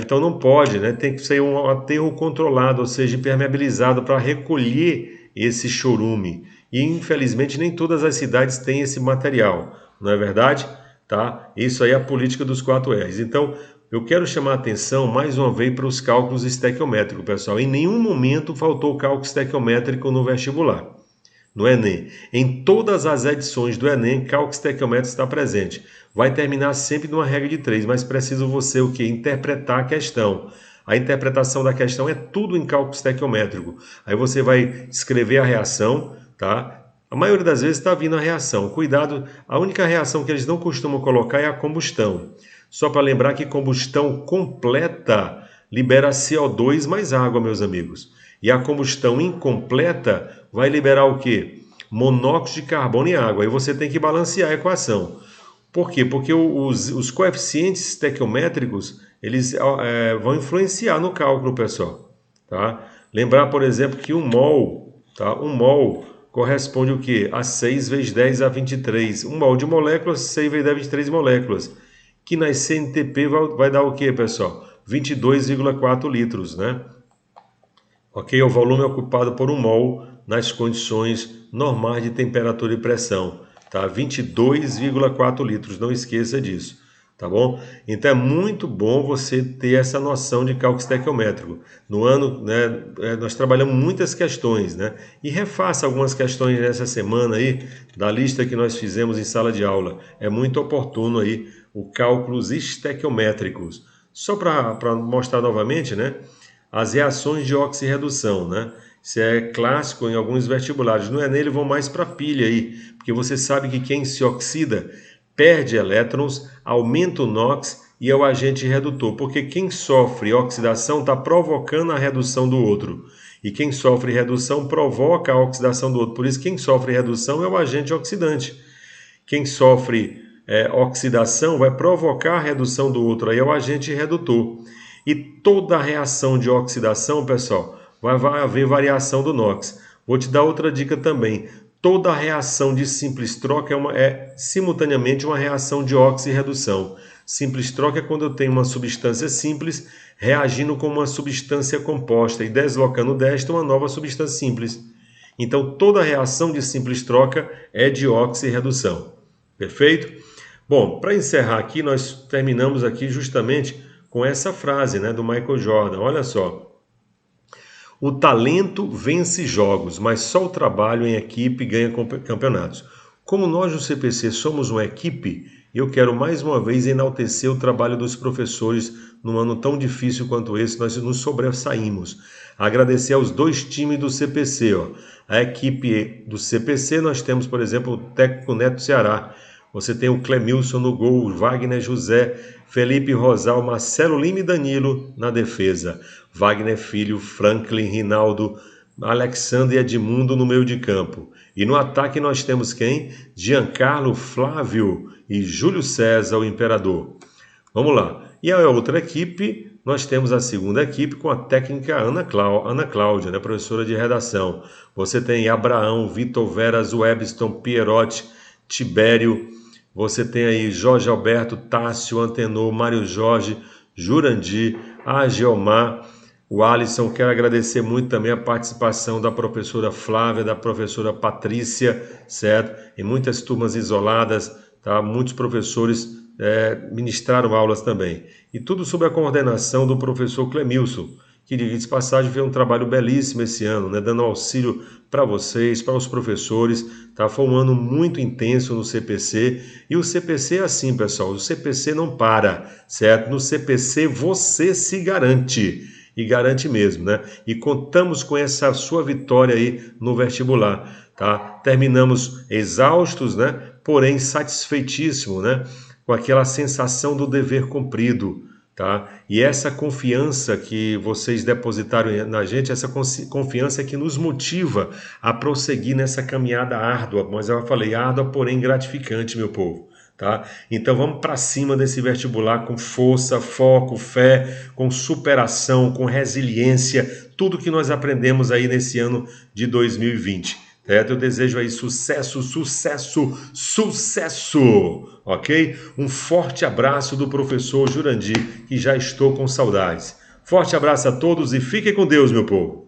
Então não pode, né? Tem que ser um aterro controlado, ou seja, impermeabilizado para recolher esse chorume. E infelizmente nem todas as cidades têm esse material, não é verdade? Tá? Isso aí é a política dos 4 R's. Então, eu quero chamar a atenção mais uma vez para os cálculos estequiométricos, pessoal. Em nenhum momento faltou cálculo estequiométrico no vestibular. No Enem. Em todas as edições do Enem, cálculo estequiométrico está presente. Vai terminar sempre numa regra de 3, mas precisa você o quê? Interpretar a questão. A interpretação da questão é tudo em cálculo estequiométrico. Aí você vai escrever a reação, tá? A maioria das vezes está vindo a reação. Cuidado, a única reação que eles não costumam colocar é a combustão. Só para lembrar que combustão completa libera CO2 mais água, meus amigos. E a combustão incompleta vai liberar o quê? Monóxido de carbono e água. Aí você tem que balancear a equação. Por quê? Porque os coeficientes estequiométricos eles vão influenciar no cálculo, pessoal. Tá? Lembrar, por exemplo, que 1 mol, tá? 1 mol corresponde o quê? A 6 vezes 10 a 23. 1 mol de moléculas, 6 vezes 10 a 23 moléculas. Que na CNTP vai dar o quê, pessoal? 22,4 litros, né? Ok? O volume ocupado por 1 mol nas condições normais de temperatura e pressão. Tá? 22,4 litros, não esqueça disso. Tá bom? Então é muito bom você ter essa noção de cálculo estequiométrico. No ano, né, nós trabalhamos muitas questões, né? E refaça algumas questões nessa semana aí, da lista que nós fizemos em sala de aula. É muito oportuno aí o cálculos estequiométricos. Só para mostrar novamente, né? As reações de oxirredução, né? Isso é clássico em alguns vestibulares. No Enem, eles vão mais para pilha aí, porque você sabe que quem se oxida perde elétrons, aumenta o NOx e é o agente redutor, porque quem sofre oxidação está provocando a redução do outro. E quem sofre redução provoca a oxidação do outro. Por isso, quem sofre redução é o agente oxidante. Quem sofre oxidação vai provocar a redução do outro, aí é o agente redutor. E toda reação de oxidação, pessoal, vai haver variação do NOx. Vou te dar outra dica também. Toda reação de simples troca é simultaneamente uma reação de oxirredução. Simples troca é quando eu tenho uma substância simples reagindo com uma substância composta e deslocando desta uma nova substância simples. Então, toda reação de simples troca é de oxirredução. Perfeito? Bom, para encerrar aqui, nós terminamos aqui justamente com essa frase, né, do Michael Jordan. Olha só. O talento vence jogos, mas só o trabalho em equipe ganha campeonatos. Como nós do CPC somos uma equipe, eu quero mais uma vez enaltecer o trabalho dos professores num ano tão difícil quanto esse, nós nos sobressaímos. Agradecer aos 2 times do CPC. Ó. A equipe do CPC, nós temos, por exemplo, o técnico Neto Ceará. Você tem o Clemilson no gol, Wagner José, Felipe Rosal, Marcelo Lima e Danilo na defesa. Wagner Filho, Franklin, Rinaldo, Alexandre e Edmundo no meio de campo. E no ataque nós temos quem? Giancarlo, Flávio e Júlio César, o Imperador. Vamos lá. E a outra equipe, nós temos a segunda equipe com a técnica Ana Cláudia, né, professora de redação. Você tem Abraão, Vitor Veras, Webston, Pierotti, Tibério. Você tem aí Jorge Alberto, Tássio, Antenor, Mário Jorge, Jurandir, Ageomar, o Alisson. Quero agradecer muito também a participação da professora Flávia, da professora Patrícia, certo? Em muitas turmas isoladas, tá? Muitos professores ministraram aulas também. E tudo sob a coordenação do professor Clemilson, que, diga de passagem, fez um trabalho belíssimo esse ano, né? Dando auxílio para vocês, para os professores. Tá? Foi um ano muito intenso no CPC. E o CPC é assim, pessoal. O CPC não para, certo? No CPC você se garante. e garante mesmo, né? E contamos com essa sua vitória aí no vestibular, tá? Terminamos exaustos, né? Porém satisfeitíssimo, né? Com aquela sensação do dever cumprido, tá? E essa confiança que vocês depositaram na gente, essa confiança que nos motiva a prosseguir nessa caminhada árdua, mas eu falei árdua, porém gratificante, meu povo. Tá? Então vamos para cima desse vestibular com força, foco, fé, com superação, com resiliência, tudo que nós aprendemos aí nesse ano de 2020. Certo? Eu desejo aí sucesso, sucesso, sucesso, ok? Um forte abraço do professor Jurandir, que já estou com saudades. Forte abraço a todos e fiquem com Deus, meu povo.